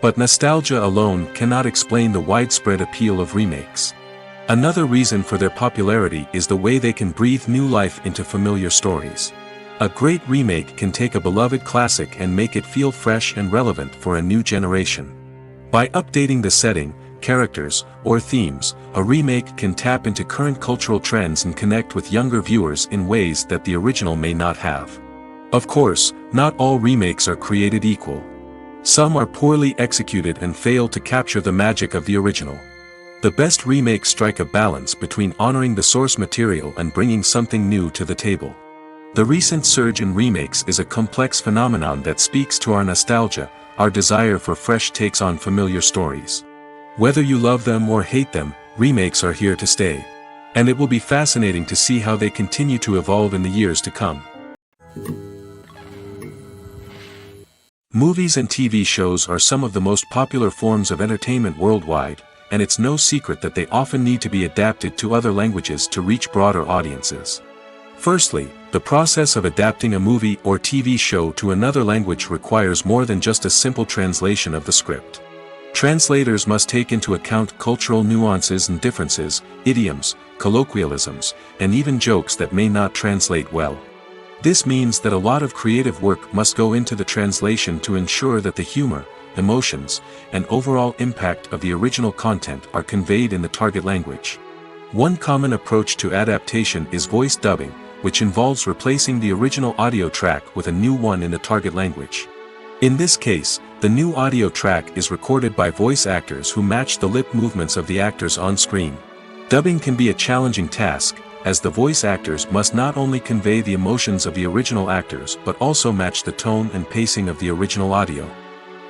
But nostalgia alone cannot explain the widespread appeal of remakes. Another reason for their popularity is the way they can breathe new life into familiar stories. A great remake can take a beloved classic and make it feel fresh and relevant for a new generation. By updating the setting, characters, or themes, a remake can tap into current cultural trends and connect with younger viewers in ways that the original may not have. Of course, not all remakes are created equal. Some are poorly executed and fail to capture the magic of the original. The best remakes strike a balance between honoring the source material and bringing something new to the table. The recent surge in remakes is a complex phenomenon that speaks to our nostalgia, our desire for fresh takes on familiar stories. Whether you love them or hate them, remakes are here to stay. And it will be fascinating to see how they continue to evolve in the years to come. Movies and TV shows are some of the most popular forms of entertainment worldwide, and it's no secret that they often need to be adapted to other languages to reach broader audiences. Firstly, the process of adapting a movie or TV show to another language requires more than just a simple translation of the script. Translators must take into account cultural nuances and differences, idioms, colloquialisms, and even jokes that may not translate well. This means that a lot of creative work must go into the translation to ensure that the humor, emotions, and overall impact of the original content are conveyed in the target language. One common approach to adaptation is voice dubbing, which involves replacing the original audio track with a new one in the target language. In this case, the new audio track is recorded by voice actors who match the lip movements of the actors on screen. Dubbing can be a challenging task, as the voice actors must not only convey the emotions of the original actors but also match the tone and pacing of the original audio.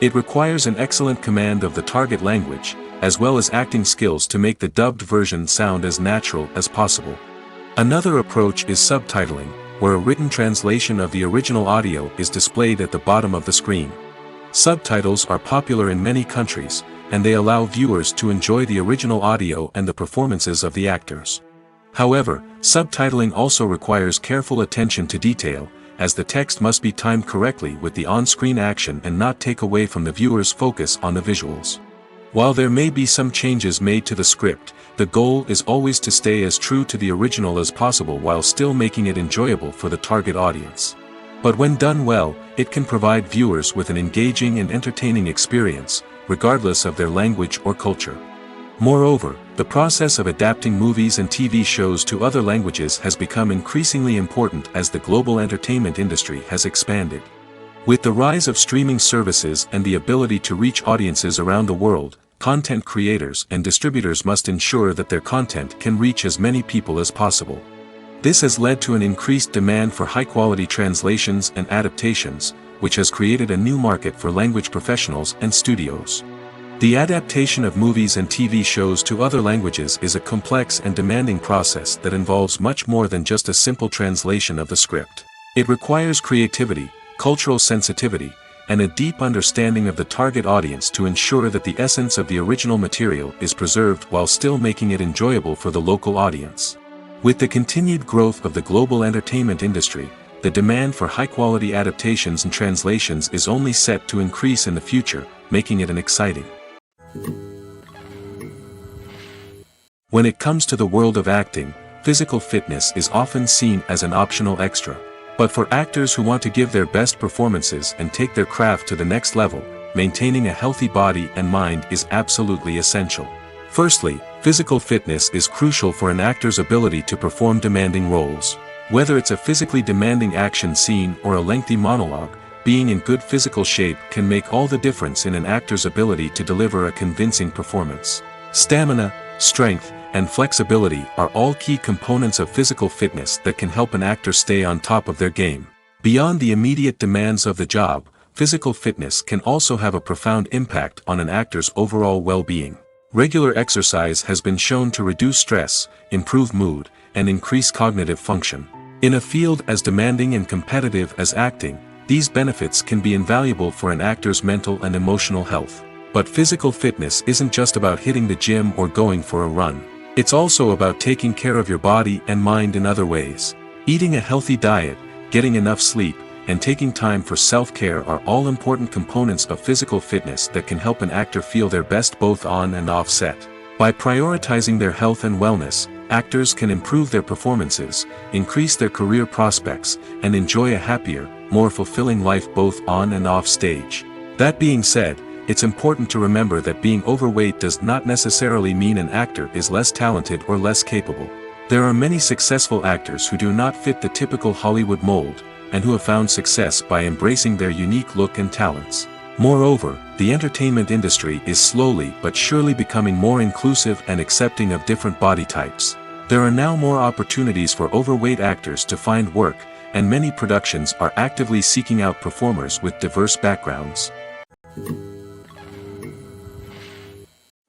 It requires an excellent command of the target language, as well as acting skills to make the dubbed version sound as natural as possible. Another approach is subtitling, where a written translation of the original audio is displayed at the bottom of the screen. Subtitles are popular in many countries, and they allow viewers to enjoy the original audio and the performances of the actors. However, subtitling also requires careful attention to detail, as the text must be timed correctly with the on-screen action and not take away from the viewer's focus on the visuals. While there may be some changes made to the script, the goal is always to stay as true to the original as possible while still making it enjoyable for the target audience. But when done well, it can provide viewers with an engaging and entertaining experience, regardless of their language or culture. Moreover, the process of adapting movies and TV shows to other languages has become increasingly important as the global entertainment industry has expanded. With the rise of streaming services and the ability to reach audiences around the world, content creators and distributors must ensure that their content can reach as many people as possible. This has led to an increased demand for high-quality translations and adaptations, which has created a new market for language professionals and studios. The adaptation of movies and TV shows to other languages is a complex and demanding process that involves much more than just a simple translation of the script. It requires creativity, cultural sensitivity, and a deep understanding of the target audience to ensure that the essence of the original material is preserved while still making it enjoyable for the local audience. With the continued growth of the global entertainment industry, the demand for high-quality adaptations and translations is only set to increase in the future, making it an exciting. When it comes to the world of acting, physical fitness is often seen as an optional extra. But for actors who want to give their best performances and take their craft to the next level, maintaining a healthy body and mind is absolutely essential. Firstly, physical fitness is crucial for an actor's ability to perform demanding roles. Whether it's a physically demanding action scene or a lengthy monologue, being in good physical shape can make all the difference in an actor's ability to deliver a convincing performance. Stamina, strength, and flexibility are all key components of physical fitness that can help an actor stay on top of their game. Beyond the immediate demands of the job, physical fitness can also have a profound impact on an actor's overall well-being. Regular exercise has been shown to reduce stress, improve mood, and increase cognitive function. In a field as demanding and competitive as acting, these benefits can be invaluable for an actor's mental and emotional health. But physical fitness isn't just about hitting the gym or going for a run. It's also about taking care of your body and mind in other ways. Eating a healthy diet, getting enough sleep, and taking time for self-care are all important components of physical fitness that can help an actor feel their best both on and off set. By prioritizing their health and wellness, actors can improve their performances, increase their career prospects, and enjoy a happier, more fulfilling life both on and off stage. That being said, it's important to remember that being overweight does not necessarily mean an actor is less talented or less capable. There are many successful actors who do not fit the typical Hollywood mold, and who have found success by embracing their unique look and talents. Moreover, the entertainment industry is slowly but surely becoming more inclusive and accepting of different body types. There are now more opportunities for overweight actors to find work, and many productions are actively seeking out performers with diverse backgrounds.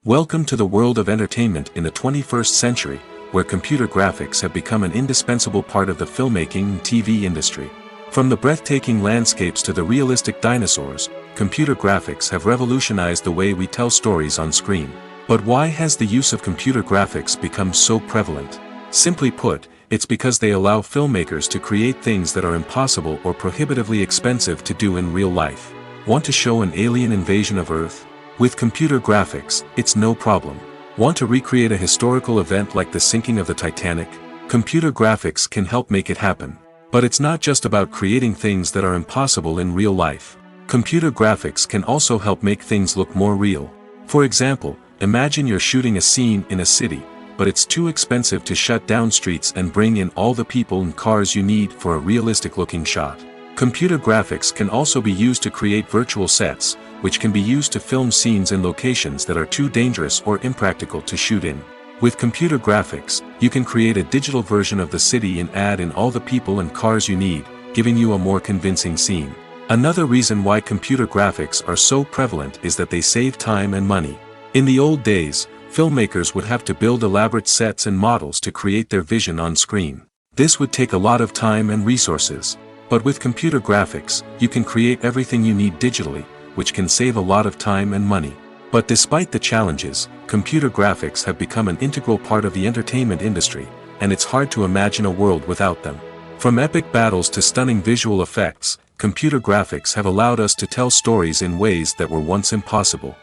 Welcome to the world of entertainment in the 21st century, where computer graphics have become an indispensable part of the filmmaking and TV industry. From the breathtaking landscapes to the realistic dinosaurs, computer graphics have revolutionized the way we tell stories on screen. But why has the use of computer graphics become so prevalent? Simply put, it's because they allow filmmakers to create things that are impossible or prohibitively expensive to do in real life. Want to show an alien invasion of Earth? With computer graphics, it's no problem. Want to recreate a historical event like the sinking of the Titanic? Computer graphics can help make it happen. But it's not just about creating things that are impossible in real life. Computer graphics can also help make things look more real. For example, imagine you're shooting a scene in a city, but it's too expensive to shut down streets and bring in all the people and cars you need for a realistic-looking shot. Computer graphics can also be used to create virtual sets, which can be used to film scenes in locations that are too dangerous or impractical to shoot in. With computer graphics, you can create a digital version of the city and add in all the people and cars you need, giving you a more convincing scene. Another reason why computer graphics are so prevalent is that they save time and money. In the old days, filmmakers would have to build elaborate sets and models to create their vision on screen. This would take a lot of time and resources. But with computer graphics, you can create everything you need digitally, which can save a lot of time and money. But despite the challenges, computer graphics have become an integral part of the entertainment industry, and it's hard to imagine a world without them. From epic battles to stunning visual effects, computer graphics have allowed us to tell stories in ways that were once impossible.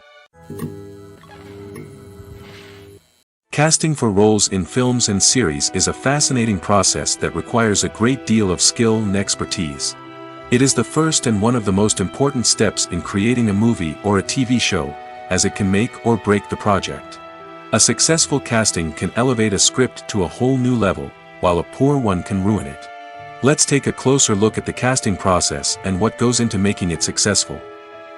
Casting for roles in films and series is a fascinating process that requires a great deal of skill and expertise. It is the first and one of the most important steps in creating a movie or a TV show, as it can make or break the project. A successful casting can elevate a script to a whole new level, while a poor one can ruin it. Let's take a closer look at the casting process and what goes into making it successful.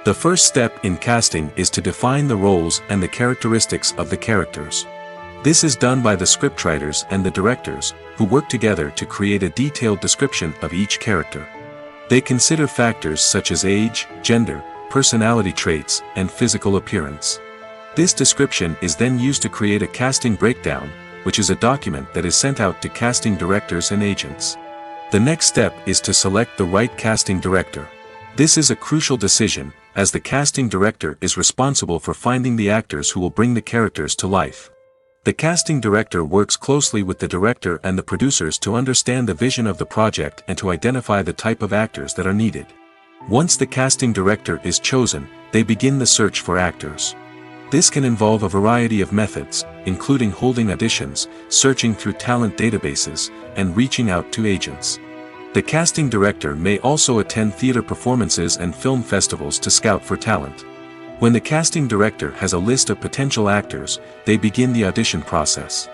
The first step in casting is to define the roles and the characteristics of the characters. This is done by the scriptwriters and the directors, who work together to create a detailed description of each character. They consider factors such as age, gender, personality traits, and physical appearance. This description is then used to create a casting breakdown, which is a document that is sent out to casting directors and agents. The next step is to select the right casting director. This is a crucial decision, as the casting director is responsible for finding the actors who will bring the characters to life. The casting director works closely with the director and the producers to understand the vision of the project and to identify the type of actors that are needed. Once the casting director is chosen, they begin the search for actors. This can involve a variety of methods, including holding auditions, searching through talent databases, and reaching out to agents. The casting director may also attend theater performances and film festivals to scout for talent. When the casting director has a list of potential actors, they begin the audition process.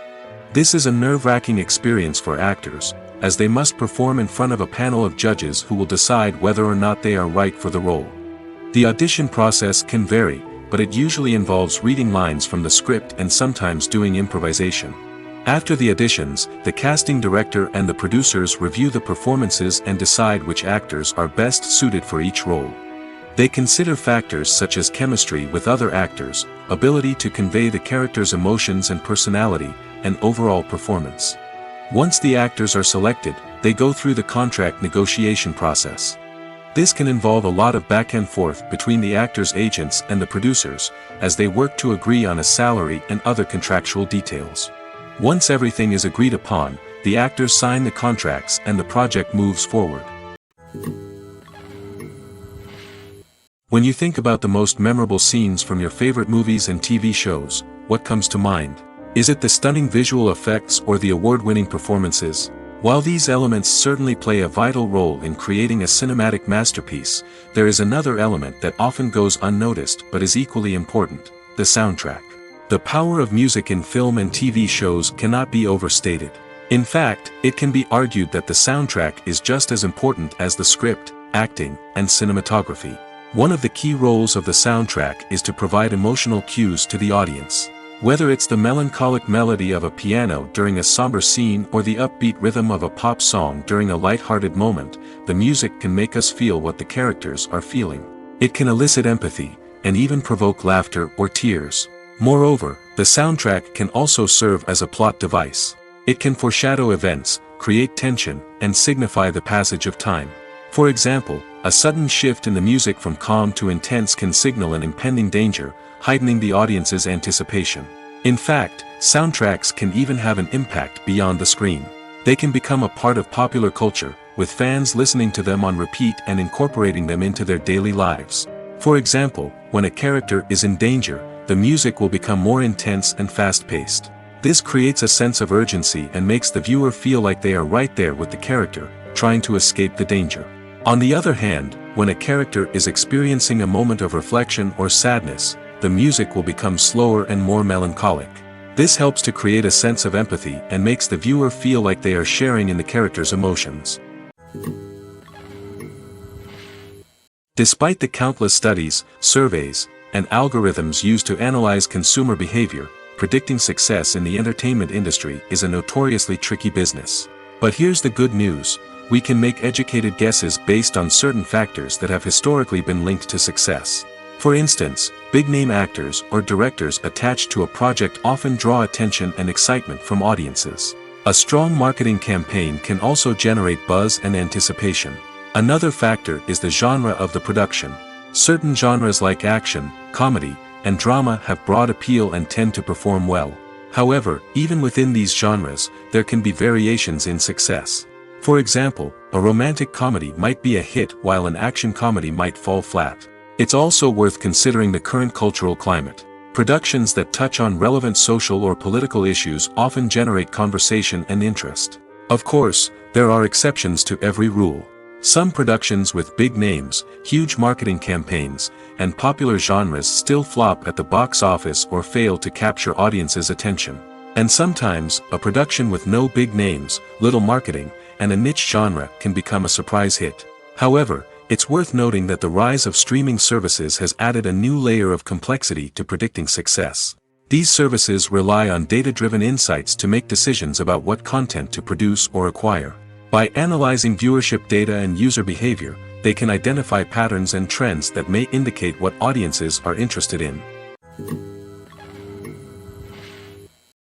This is a nerve-wracking experience for actors, as they must perform in front of a panel of judges who will decide whether or not they are right for the role. The audition process can vary, but it usually involves reading lines from the script and sometimes doing improvisation. After the auditions, the casting director and the producers review the performances and decide which actors are best suited for each role. They consider factors such as chemistry with other actors, ability to convey the character's emotions and personality, and overall performance. Once the actors are selected, they go through the contract negotiation process. This can involve a lot of back and forth between the actors' agents and the producers, as they work to agree on a salary and other contractual details. Once everything is agreed upon, the actors sign the contracts and the project moves forward. When you think about the most memorable scenes from your favorite movies and TV shows, what comes to mind? Is it the stunning visual effects or the award-winning performances? While these elements certainly play a vital role in creating a cinematic masterpiece, there is another element that often goes unnoticed but is equally important: the soundtrack. The power of music in film and TV shows cannot be overstated. In fact, it can be argued that the soundtrack is just as important as the script, acting, and cinematography. One of the key roles of the soundtrack is to provide emotional cues to the audience. Whether it's the melancholic melody of a piano during a somber scene or the upbeat rhythm of a pop song during a light-hearted moment, the music can make us feel what the characters are feeling. It can elicit empathy, and even provoke laughter or tears. Moreover, the soundtrack can also serve as a plot device. It can foreshadow events, create tension, and signify the passage of time. For example, a sudden shift in the music from calm to intense can signal an impending danger, heightening the audience's anticipation. In fact, soundtracks can even have an impact beyond the screen. They can become a part of popular culture, with fans listening to them on repeat and incorporating them into their daily lives. For example, when a character is in danger, the music will become more intense and fast-paced. This creates a sense of urgency and makes the viewer feel like they are right there with the character, trying to escape the danger. On the other hand, when a character is experiencing a moment of reflection or sadness, the music will become slower and more melancholic. This helps to create a sense of empathy and makes the viewer feel like they are sharing in the character's emotions. Despite the countless studies, surveys, and algorithms used to analyze consumer behavior, predicting success in the entertainment industry is a notoriously tricky business. But here's the good news: we can make educated guesses based on certain factors that have historically been linked to success. For instance, big-name actors or directors attached to a project often draw attention and excitement from audiences. A strong marketing campaign can also generate buzz and anticipation. Another factor is the genre of the production. Certain genres like action, comedy, and drama have broad appeal and tend to perform well. However, even within these genres, there can be variations in success. For example, a romantic comedy might be a hit while an action comedy might fall flat. It's also worth considering the current cultural climate. Productions that touch on relevant social or political issues often generate conversation and interest. Of course, there are exceptions to every rule. Some productions with big names, huge marketing campaigns, and popular genres still flop at the box office or fail to capture audiences' attention. And sometimes, a production with no big names, little marketing, and a niche genre can become a surprise hit. However, it's worth noting that the rise of streaming services has added a new layer of complexity to predicting success. These services rely on data-driven insights to make decisions about what content to produce or acquire. By analyzing viewership data and user behavior, they can identify patterns and trends that may indicate what audiences are interested in.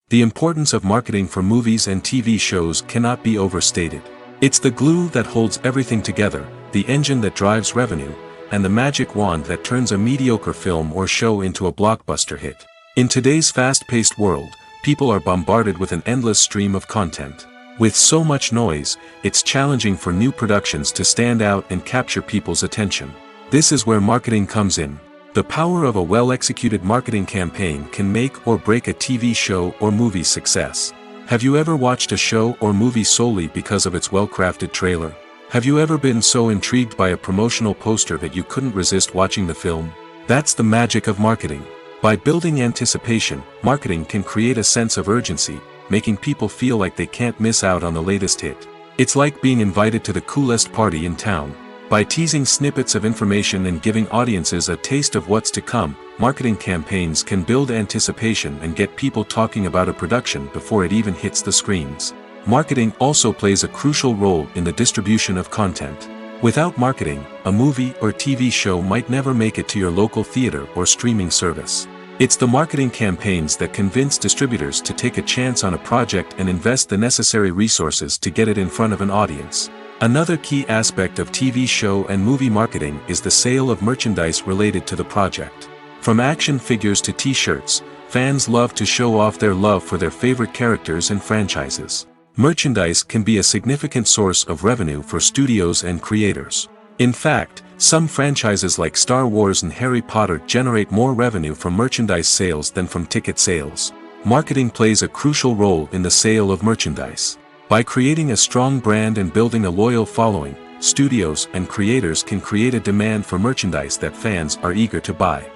The importance of marketing for movies and TV shows cannot be overstated. It's the glue that holds everything together, the engine that drives revenue, and the magic wand that turns a mediocre film or show into a blockbuster hit. In today's fast-paced world, people are bombarded with an endless stream of content. With so much noise, it's challenging for new productions to stand out and capture people's attention. This is where marketing comes in. The power of a well-executed marketing campaign can make or break a TV show or movie's success. Have you ever watched a show or movie solely because of its well-crafted trailer? Have you ever been so intrigued by a promotional poster that you couldn't resist watching the film? That's the magic of marketing. By building anticipation, marketing can create a sense of urgency, making people feel like they can't miss out on the latest hit. It's like being invited to the coolest party in town. By teasing snippets of information and giving audiences a taste of what's to come, marketing campaigns can build anticipation and get people talking about a production before it even hits the screens. Marketing also plays a crucial role in the distribution of content. Without marketing, a movie or TV show might never make it to your local theater or streaming service. It's the marketing campaigns that convince distributors to take a chance on a project and invest the necessary resources to get it in front of an audience. Another key aspect of TV show and movie marketing is the sale of merchandise related to the project. From action figures to t-shirts, fans love to show off their love for their favorite characters and franchises. Merchandise can be a significant source of revenue for studios and creators. In fact, some franchises like Star Wars and Harry Potter generate more revenue from merchandise sales than from ticket sales. Marketing plays a crucial role in the sale of merchandise. By creating a strong brand and building a loyal following, studios and creators can create a demand for merchandise that fans are eager to buy.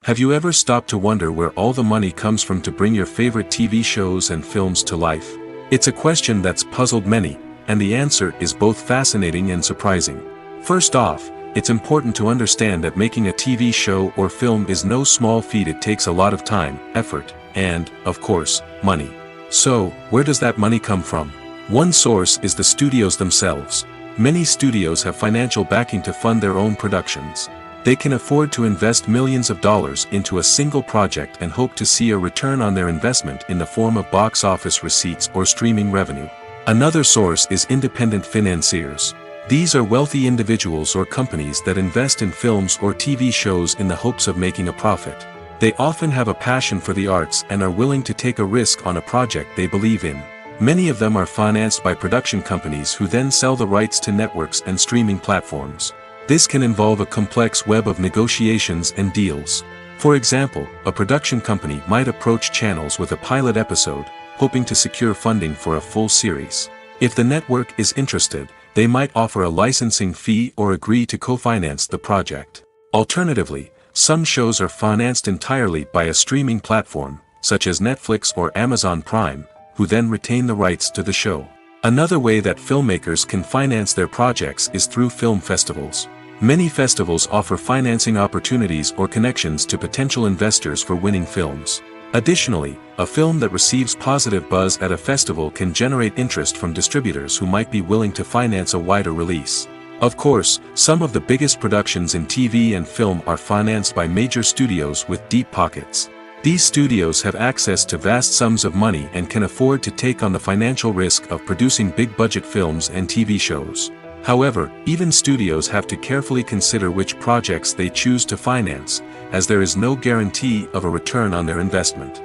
Have you ever stopped to wonder where all the money comes from to bring your favorite TV shows and films to life? It's a question that's puzzled many, and the answer is both fascinating and surprising. First off, it's important to understand that making a TV show or film is no small feat. It takes a lot of time, effort, and, of course, money. So, where does that money come from? One source is the studios themselves. Many studios have financial backing to fund their own productions. They can afford to invest millions of dollars into a single project and hope to see a return on their investment in the form of box office receipts or streaming revenue. Another source is independent financiers. These are wealthy individuals or companies that invest in films or TV shows in the hopes of making a profit. They often have a passion for the arts and are willing to take a risk on a project they believe in. Many of them are financed by production companies who then sell the rights to networks and streaming platforms. This can involve a complex web of negotiations and deals. For example, a production company might approach channels with a pilot episode, hoping to secure funding for a full series. If the network is interested, they might offer a licensing fee or agree to co-finance the project. Alternatively, some shows are financed entirely by a streaming platform, such as Netflix or Amazon Prime, who then retain the rights to the show. Another way that filmmakers can finance their projects is through film festivals. Many festivals offer financing opportunities or connections to potential investors for winning films. Additionally, a film that receives positive buzz at a festival can generate interest from distributors who might be willing to finance a wider release. Of course, some of the biggest productions in TV and film are financed by major studios with deep pockets. These studios have access to vast sums of money and can afford to take on the financial risk of producing big-budget films and TV shows. However, even studios have to carefully consider which projects they choose to finance, as there is no guarantee of a return on their investment.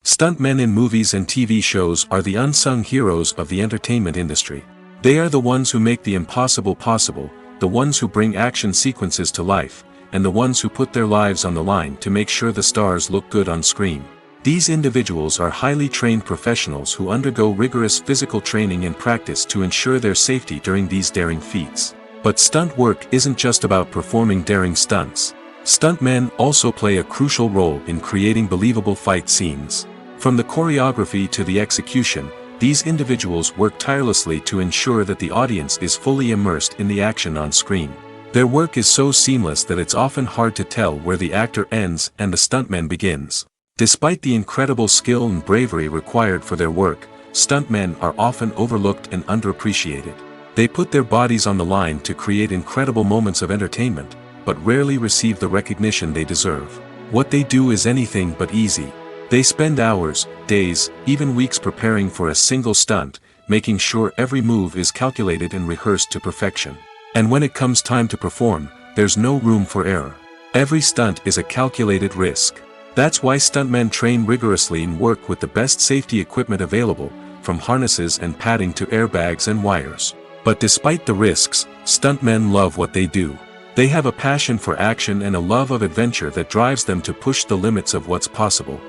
Stuntmen in movies and TV shows are the unsung heroes of the entertainment industry. They are the ones who make the impossible possible, the ones who bring action sequences to life, and the ones who put their lives on the line to make sure the stars look good on screen. These individuals are highly trained professionals who undergo rigorous physical training and practice to ensure their safety during these daring feats. But stunt work isn't just about performing daring stunts. Stuntmen also play a crucial role in creating believable fight scenes. From the choreography to the execution, these individuals work tirelessly to ensure that the audience is fully immersed in the action on screen. Their work is so seamless that it's often hard to tell where the actor ends and the stuntman begins. Despite the incredible skill and bravery required for their work, stuntmen are often overlooked and underappreciated. They put their bodies on the line to create incredible moments of entertainment, but rarely receive the recognition they deserve. What they do is anything but easy. They spend hours, days, even weeks preparing for a single stunt, making sure every move is calculated and rehearsed to perfection. And when it comes time to perform, there's no room for error. Every stunt is a calculated risk. That's why stuntmen train rigorously and work with the best safety equipment available, from harnesses and padding to airbags and wires. But despite the risks, stuntmen love what they do. They have a passion for action and a love of adventure that drives them to push the limits of what's possible.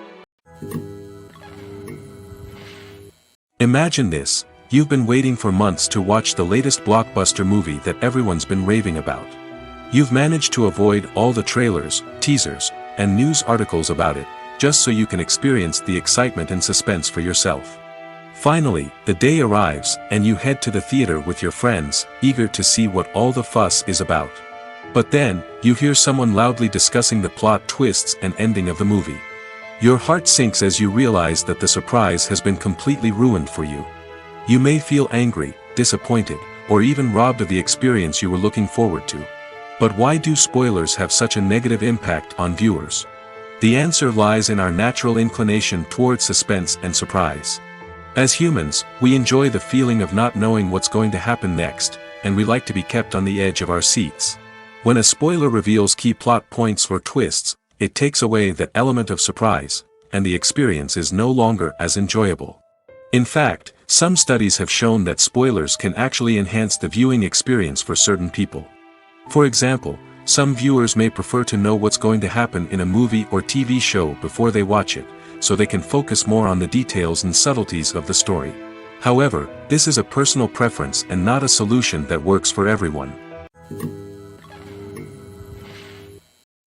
Imagine this: you've been waiting for months to watch the latest blockbuster movie that everyone's been raving about. You've managed to avoid all the trailers, teasers, and news articles about it, just so you can experience the excitement and suspense for yourself. Finally, the day arrives, and you head to the theater with your friends, eager to see what all the fuss is about. But then, you hear someone loudly discussing the plot twists and ending of the movie. Your heart sinks as you realize that the surprise has been completely ruined for you. You may feel angry, disappointed, or even robbed of the experience you were looking forward to. But why do spoilers have such a negative impact on viewers? The answer lies in our natural inclination toward suspense and surprise. As humans, we enjoy the feeling of not knowing what's going to happen next, and we like to be kept on the edge of our seats. When a spoiler reveals key plot points or twists, it takes away that element of surprise, and the experience is no longer as enjoyable. In fact, some studies have shown that spoilers can actually enhance the viewing experience for certain people. For example, some viewers may prefer to know what's going to happen in a movie or TV show before they watch it, so they can focus more on the details and subtleties of the story. However, this is a personal preference and not a solution that works for everyone.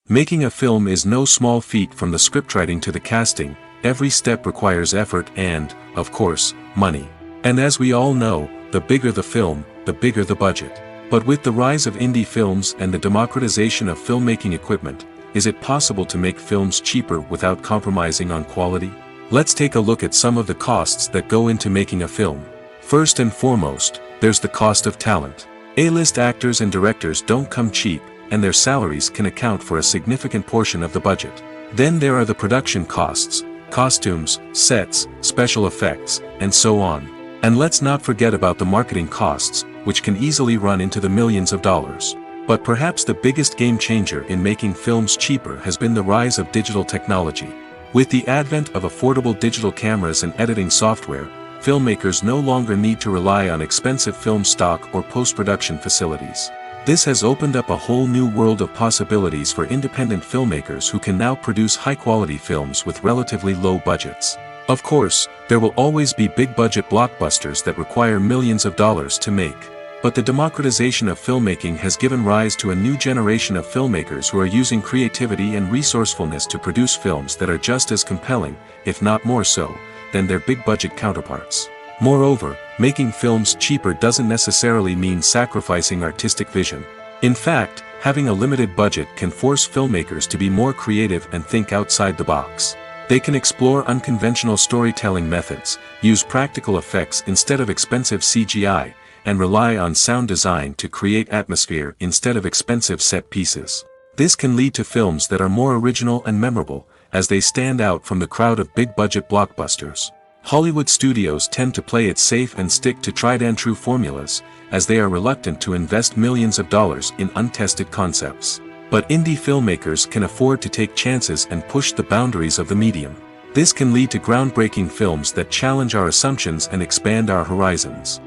Making a film is no small feat. From the scriptwriting to the casting, every step requires effort and, of course, money. And as we all know, the bigger the film, the bigger the budget. But with the rise of indie films and the democratization of filmmaking equipment, is it possible to make films cheaper without compromising on quality? Let's take a look at some of the costs that go into making a film. First and foremost, there's the cost of talent. A-list actors and directors don't come cheap, and their salaries can account for a significant portion of the budget. Then there are the production costs, costumes, sets, special effects, and so on. And let's not forget about the marketing costs, which can easily run into the millions of dollars. But perhaps the biggest game changer in making films cheaper has been the rise of digital technology. With the advent of affordable digital cameras and editing software, filmmakers no longer need to rely on expensive film stock or post-production facilities. This has opened up a whole new world of possibilities for independent filmmakers who can now produce high-quality films with relatively low budgets. Of course, there will always be big-budget blockbusters that require millions of dollars to make. But the democratization of filmmaking has given rise to a new generation of filmmakers who are using creativity and resourcefulness to produce films that are just as compelling, if not more so, than their big-budget counterparts. Moreover, making films cheaper doesn't necessarily mean sacrificing artistic vision. In fact, having a limited budget can force filmmakers to be more creative and think outside the box. They can explore unconventional storytelling methods, use practical effects instead of expensive CGI, and rely on sound design to create atmosphere instead of expensive set pieces. This can lead to films that are more original and memorable, as they stand out from the crowd of big-budget blockbusters. Hollywood studios tend to play it safe and stick to tried-and-true formulas, as they are reluctant to invest millions of dollars in untested concepts. But indie filmmakers can afford to take chances and push the boundaries of the medium. This can lead to groundbreaking films that challenge our assumptions and expand our horizons.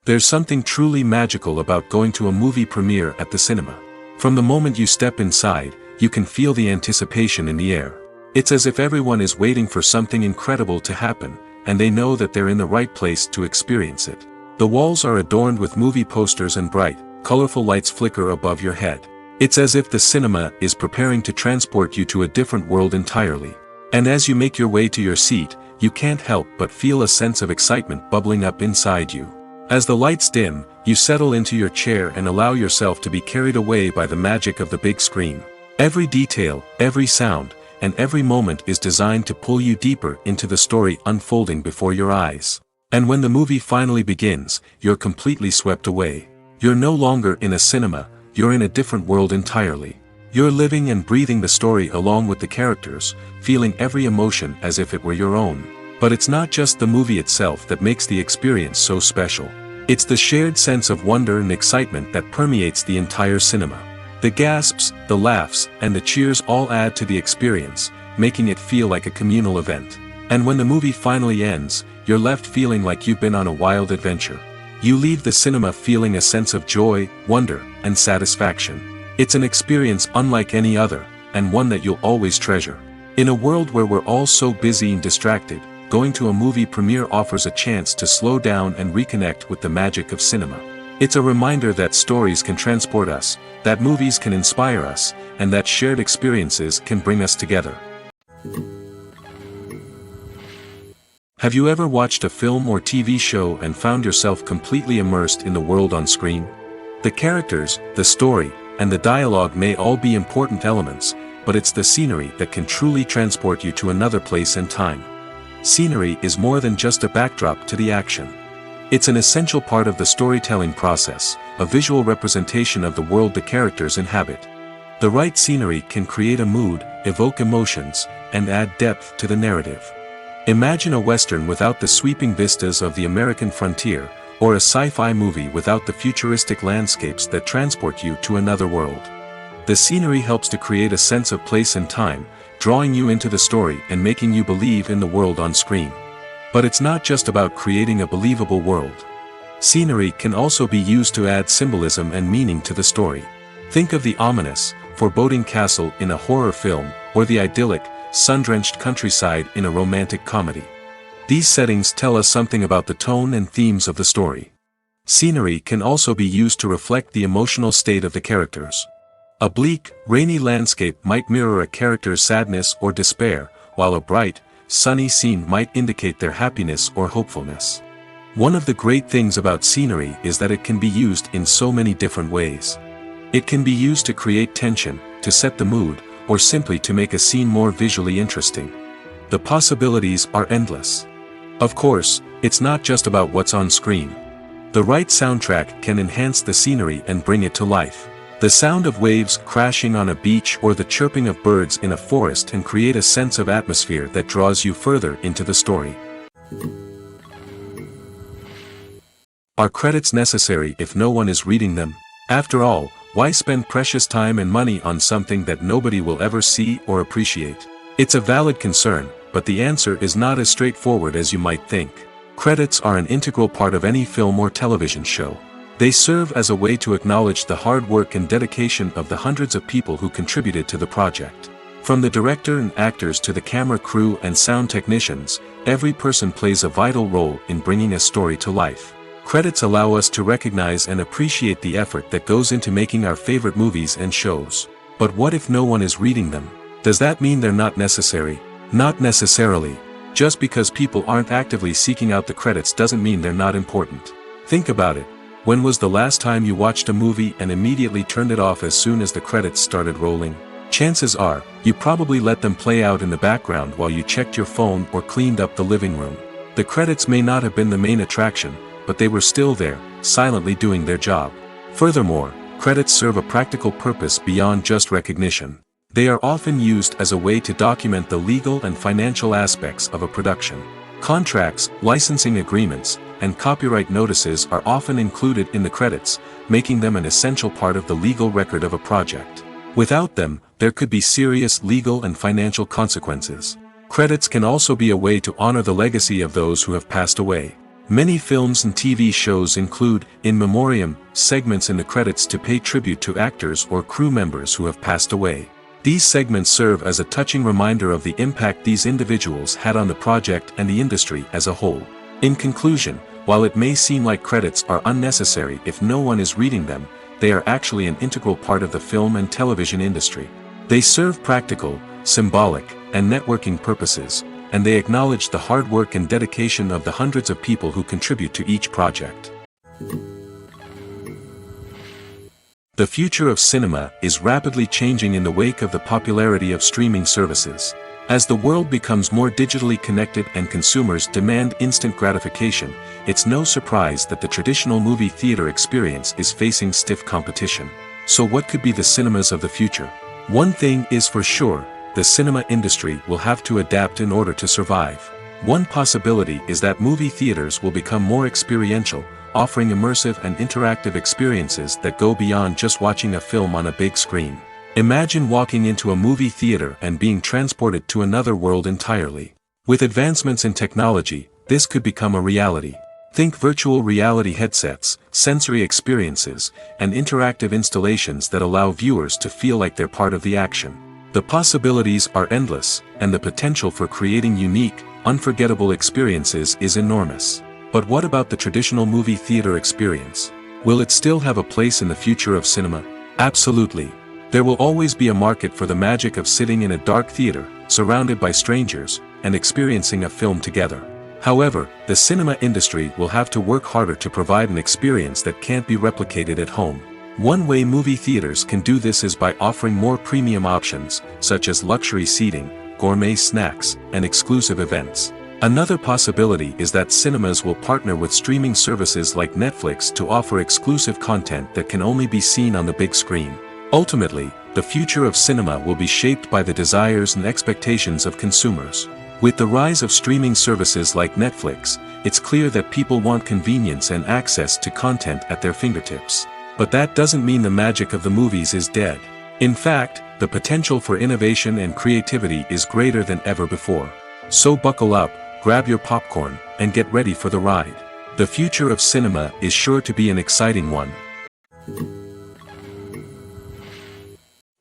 There's something truly magical about going to a movie premiere at the cinema. From the moment you step inside, you can feel the anticipation in the air. It's as if everyone is waiting for something incredible to happen, and they know that they're in the right place to experience it. The walls are adorned with movie posters and bright, colorful lights flicker above your head. It's as if the cinema is preparing to transport you to a different world entirely. And as you make your way to your seat, you can't help but feel a sense of excitement bubbling up inside you. As the lights dim, you settle into your chair and allow yourself to be carried away by the magic of the big screen. Every detail, every sound, and every moment is designed to pull you deeper into the story unfolding before your eyes. And when the movie finally begins, you're completely swept away. You're no longer in a cinema, you're in a different world entirely. You're living and breathing the story along with the characters, feeling every emotion as if it were your own. But it's not just the movie itself that makes the experience so special. It's the shared sense of wonder and excitement that permeates the entire cinema. The gasps, the laughs, and the cheers all add to the experience, making it feel like a communal event. And when the movie finally ends, you're left feeling like you've been on a wild adventure. You leave the cinema feeling a sense of joy, wonder, and satisfaction. It's an experience unlike any other, and one that you'll always treasure. In a world where we're all so busy and distracted, going to a movie premiere offers a chance to slow down and reconnect with the magic of cinema. It's a reminder that stories can transport us, that movies can inspire us, and that shared experiences can bring us together. Have you ever watched a film or TV show and found yourself completely immersed in the world on screen? The characters, the story, and the dialogue may all be important elements, but it's the scenery that can truly transport you to another place and time. Scenery is more than just a backdrop to the action. It's an essential part of the storytelling process, a visual representation of the world the characters inhabit. The right scenery can create a mood, evoke emotions, and add depth to the narrative. Imagine a Western without the sweeping vistas of the American frontier, or a sci-fi movie without the futuristic landscapes that transport you to another world. The scenery helps to create a sense of place and time, drawing you into the story and making you believe in the world on screen. But it's not just about creating a believable world. Scenery can also be used to add symbolism and meaning to the story. Think of the ominous, foreboding castle in a horror film, or the idyllic, sun-drenched countryside in a romantic comedy. These settings tell us something about the tone and themes of the story. Scenery can also be used to reflect the emotional state of the characters. A bleak, rainy landscape might mirror a character's sadness or despair, while a bright, sunny scene might indicate their happiness or hopefulness. One of the great things about scenery is that it can be used in so many different ways. It can be used to create tension, to set the mood, or simply to make a scene more visually interesting. The possibilities are endless. Of course, it's not just about what's on screen. The right soundtrack can enhance the scenery and bring it to life. The sound of waves crashing on a beach or the chirping of birds in a forest can create a sense of atmosphere that draws you further into the story. Are credits necessary if no one is reading them? After all, why spend precious time and money on something that nobody will ever see or appreciate? It's a valid concern, but the answer is not as straightforward as you might think. Credits are an integral part of any film or television show. They serve as a way to acknowledge the hard work and dedication of the hundreds of people who contributed to the project. From the director and actors to the camera crew and sound technicians, every person plays a vital role in bringing a story to life. Credits allow us to recognize and appreciate the effort that goes into making our favorite movies and shows. But what if no one is reading them? Does that mean they're not necessary? Not necessarily. Just because people aren't actively seeking out the credits doesn't mean they're not important. Think about it. When was the last time you watched a movie and immediately turned it off as soon as the credits started rolling? Chances are, you probably let them play out in the background while you checked your phone or cleaned up the living room. The credits may not have been the main attraction, but they were still there, silently doing their job. Furthermore, credits serve a practical purpose beyond just recognition. They are often used as a way to document the legal and financial aspects of a production. Contracts, licensing agreements, and copyright notices are often included in the credits, making them an essential part of the legal record of a project. Without them, there could be serious legal and financial consequences. Credits can also be a way to honor the legacy of those who have passed away. Many films and TV shows include, in memoriam, segments in the credits to pay tribute to actors or crew members who have passed away. These segments serve as a touching reminder of the impact these individuals had on the project and the industry as a whole. In conclusion, while it may seem like credits are unnecessary if no one is reading them, they are actually an integral part of the film and television industry. They serve practical, symbolic, and networking purposes, and they acknowledge the hard work and dedication of the hundreds of people who contribute to each project. The future of cinema is rapidly changing in the wake of the popularity of streaming services. As the world becomes more digitally connected and consumers demand instant gratification, it's no surprise that the traditional movie theater experience is facing stiff competition. So what could be the cinemas of the future? One thing is for sure, the cinema industry will have to adapt in order to survive. One possibility is that movie theaters will become more experiential, offering immersive and interactive experiences that go beyond just watching a film on a big screen. Imagine walking into a movie theater and being transported to another world entirely. With advancements in technology, this could become a reality. Think virtual reality headsets, sensory experiences, and interactive installations that allow viewers to feel like they're part of the action. The possibilities are endless, and the potential for creating unique, unforgettable experiences is enormous. But what about the traditional movie theater experience? Will it still have a place in the future of cinema? Absolutely. There will always be a market for the magic of sitting in a dark theater, surrounded by strangers, and experiencing a film together. However, the cinema industry will have to work harder to provide an experience that can't be replicated at home. One way movie theaters can do this is by offering more premium options, such as luxury seating, gourmet snacks, and exclusive events. Another possibility is that cinemas will partner with streaming services like Netflix to offer exclusive content that can only be seen on the big screen. Ultimately, the future of cinema will be shaped by the desires and expectations of consumers. With the rise of streaming services like Netflix, it's clear that people want convenience and access to content at their fingertips. But that doesn't mean the magic of the movies is dead. In fact, the potential for innovation and creativity is greater than ever before. So buckle up, grab your popcorn, and get ready for the ride. The future of cinema is sure to be an exciting one.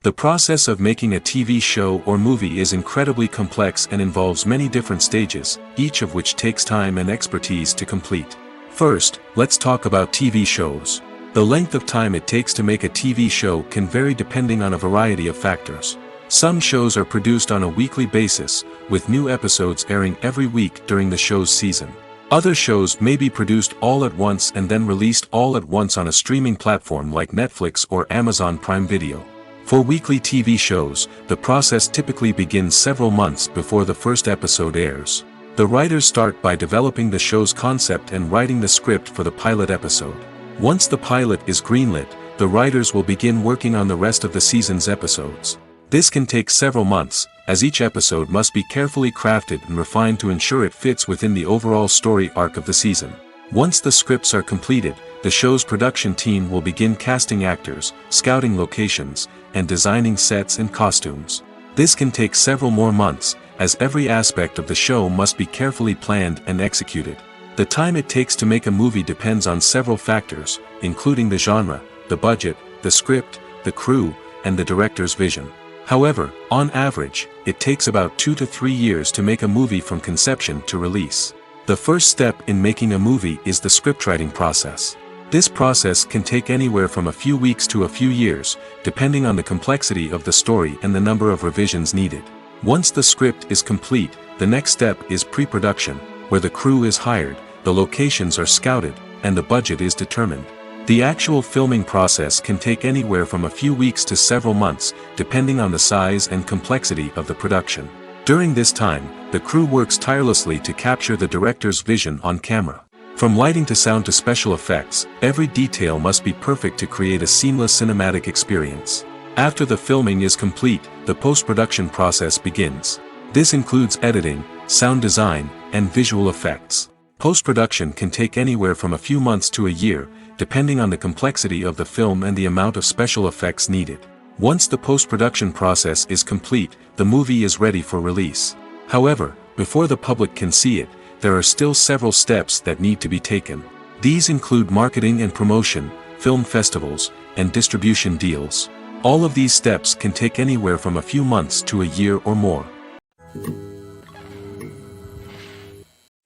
The process of making a TV show or movie is incredibly complex and involves many different stages, each of which takes time and expertise to complete. First, let's talk about TV shows. The length of time it takes to make a TV show can vary depending on a variety of factors. Some shows are produced on a weekly basis, with new episodes airing every week during the show's season. Other shows may be produced all at once and then released all at once on a streaming platform like Netflix or Amazon Prime Video. For weekly TV shows, the process typically begins several months before the first episode airs. The writers start by developing the show's concept and writing the script for the pilot episode. Once the pilot is greenlit, the writers will begin working on the rest of the season's episodes. This can take several months, as each episode must be carefully crafted and refined to ensure it fits within the overall story arc of the season. Once the scripts are completed, the show's production team will begin casting actors, scouting locations, and designing sets and costumes. This can take several more months, as every aspect of the show must be carefully planned and executed. The time it takes to make a movie depends on several factors, including the genre, the budget, the script, the crew, and the director's vision. However, on average, it takes about 2 to 3 years to make a movie from conception to release. The first step in making a movie is the scriptwriting process. This process can take anywhere from a few weeks to a few years, depending on the complexity of the story and the number of revisions needed. Once the script is complete, the next step is pre-production, where the crew is hired, the locations are scouted, and the budget is determined. The actual filming process can take anywhere from a few weeks to several months, depending on the size and complexity of the production. During this time, the crew works tirelessly to capture the director's vision on camera. From lighting to sound to special effects, every detail must be perfect to create a seamless cinematic experience. After the filming is complete, the post-production process begins. This includes editing, sound design, and visual effects. Post-production can take anywhere from a few months to a year, depending on the complexity of the film and the amount of special effects needed. Once the post-production process is complete, the movie is ready for release. However, before the public can see it, there are still several steps that need to be taken. These include marketing and promotion, film festivals, and distribution deals. All of these steps can take anywhere from a few months to a year or more.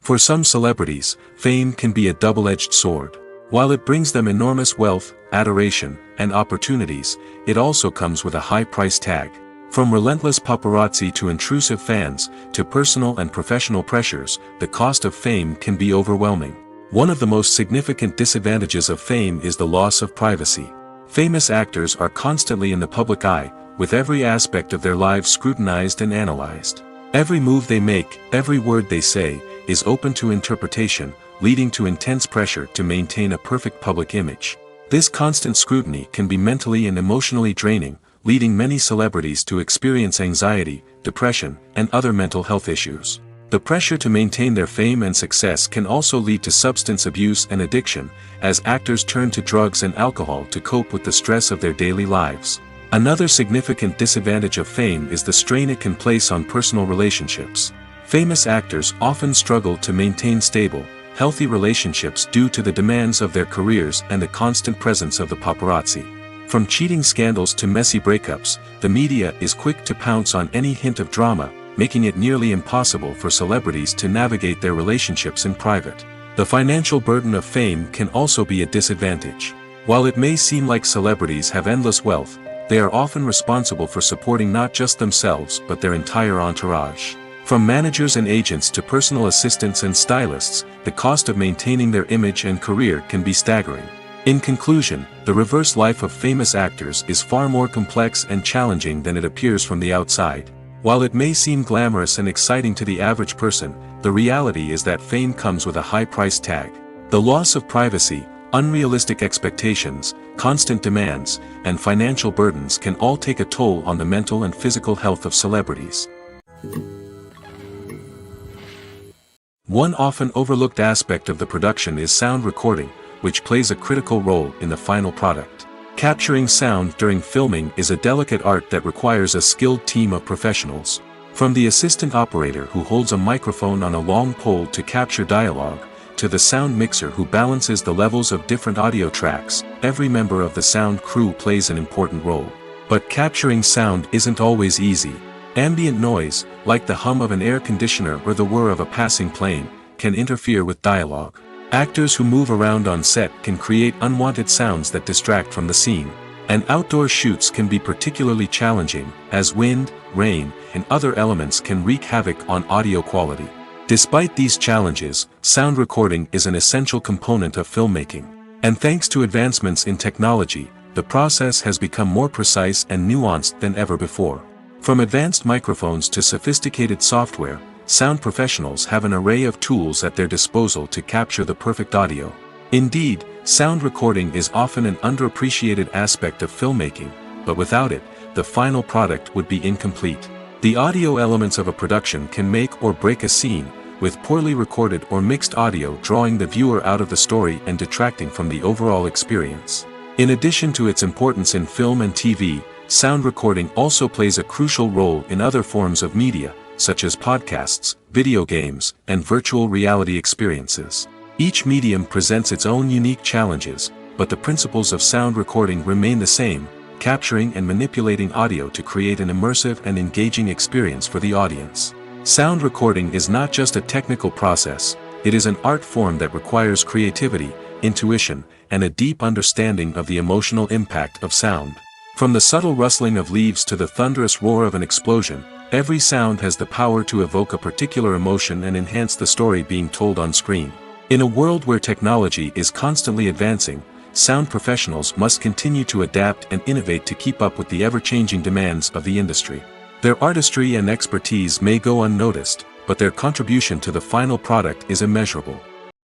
For some celebrities, fame can be a double-edged sword. While it brings them enormous wealth, adoration, and opportunities, it also comes with a high price tag. From relentless paparazzi to intrusive fans, to personal and professional pressures, the cost of fame can be overwhelming. One of the most significant disadvantages of fame is the loss of privacy. Famous actors are constantly in the public eye, with every aspect of their lives scrutinized and analyzed. Every move they make, every word they say, is open to interpretation, leading to intense pressure to maintain a perfect public image. This constant scrutiny can be mentally and emotionally draining, leading many celebrities to experience anxiety, depression, and other mental health issues. The pressure to maintain their fame and success can also lead to substance abuse and addiction, as actors turn to drugs and alcohol to cope with the stress of their daily lives. Another significant disadvantage of fame is the strain it can place on personal relationships. Famous actors often struggle to maintain stable, healthy relationships due to the demands of their careers and the constant presence of the paparazzi. From cheating scandals to messy breakups, the media is quick to pounce on any hint of drama, making it nearly impossible for celebrities to navigate their relationships in private. The financial burden of fame can also be a disadvantage. While it may seem like celebrities have endless wealth, they are often responsible for supporting not just themselves but their entire entourage. From managers and agents to personal assistants and stylists, the cost of maintaining their image and career can be staggering. In conclusion, the reverse life of famous actors is far more complex and challenging than it appears from the outside. While it may seem glamorous and exciting to the average person, the reality is that fame comes with a high price tag. The loss of privacy, unrealistic expectations, constant demands, and financial burdens can all take a toll on the mental and physical health of celebrities. One often overlooked aspect of the production is sound recording, which plays a critical role in the final product. Capturing sound during filming is a delicate art that requires a skilled team of professionals. From the assistant operator who holds a microphone on a long pole to capture dialogue, to the sound mixer who balances the levels of different audio tracks, every member of the sound crew plays an important role. But capturing sound isn't always easy. Ambient noise, like the hum of an air conditioner or the whir of a passing plane, can interfere with dialogue. Actors who move around on set can create unwanted sounds that distract from the scene. And outdoor shoots can be particularly challenging, as wind, rain, and other elements can wreak havoc on audio quality. Despite these challenges, sound recording is an essential component of filmmaking. And thanks to advancements in technology, the process has become more precise and nuanced than ever before. From advanced microphones to sophisticated software, sound professionals have an array of tools at their disposal to capture the perfect audio. Indeed, sound recording is often an underappreciated aspect of filmmaking, but without it, the final product would be incomplete. The audio elements of a production can make or break a scene, with poorly recorded or mixed audio drawing the viewer out of the story and detracting from the overall experience. In addition to its importance in film and TV, sound recording also plays a crucial role in other forms of media, such as podcasts, video games, and virtual reality experiences. Each medium presents its own unique challenges, but the principles of sound recording remain the same, capturing and manipulating audio to create an immersive and engaging experience for the audience. Sound recording is not just a technical process, it is an art form that requires creativity, intuition, and a deep understanding of the emotional impact of sound. From the subtle rustling of leaves to the thunderous roar of an explosion, every sound has the power to evoke a particular emotion and enhance the story being told on screen. In a world where technology is constantly advancing, sound professionals must continue to adapt and innovate to keep up with the ever-changing demands of the industry. Their artistry and expertise may go unnoticed, but their contribution to the final product is immeasurable.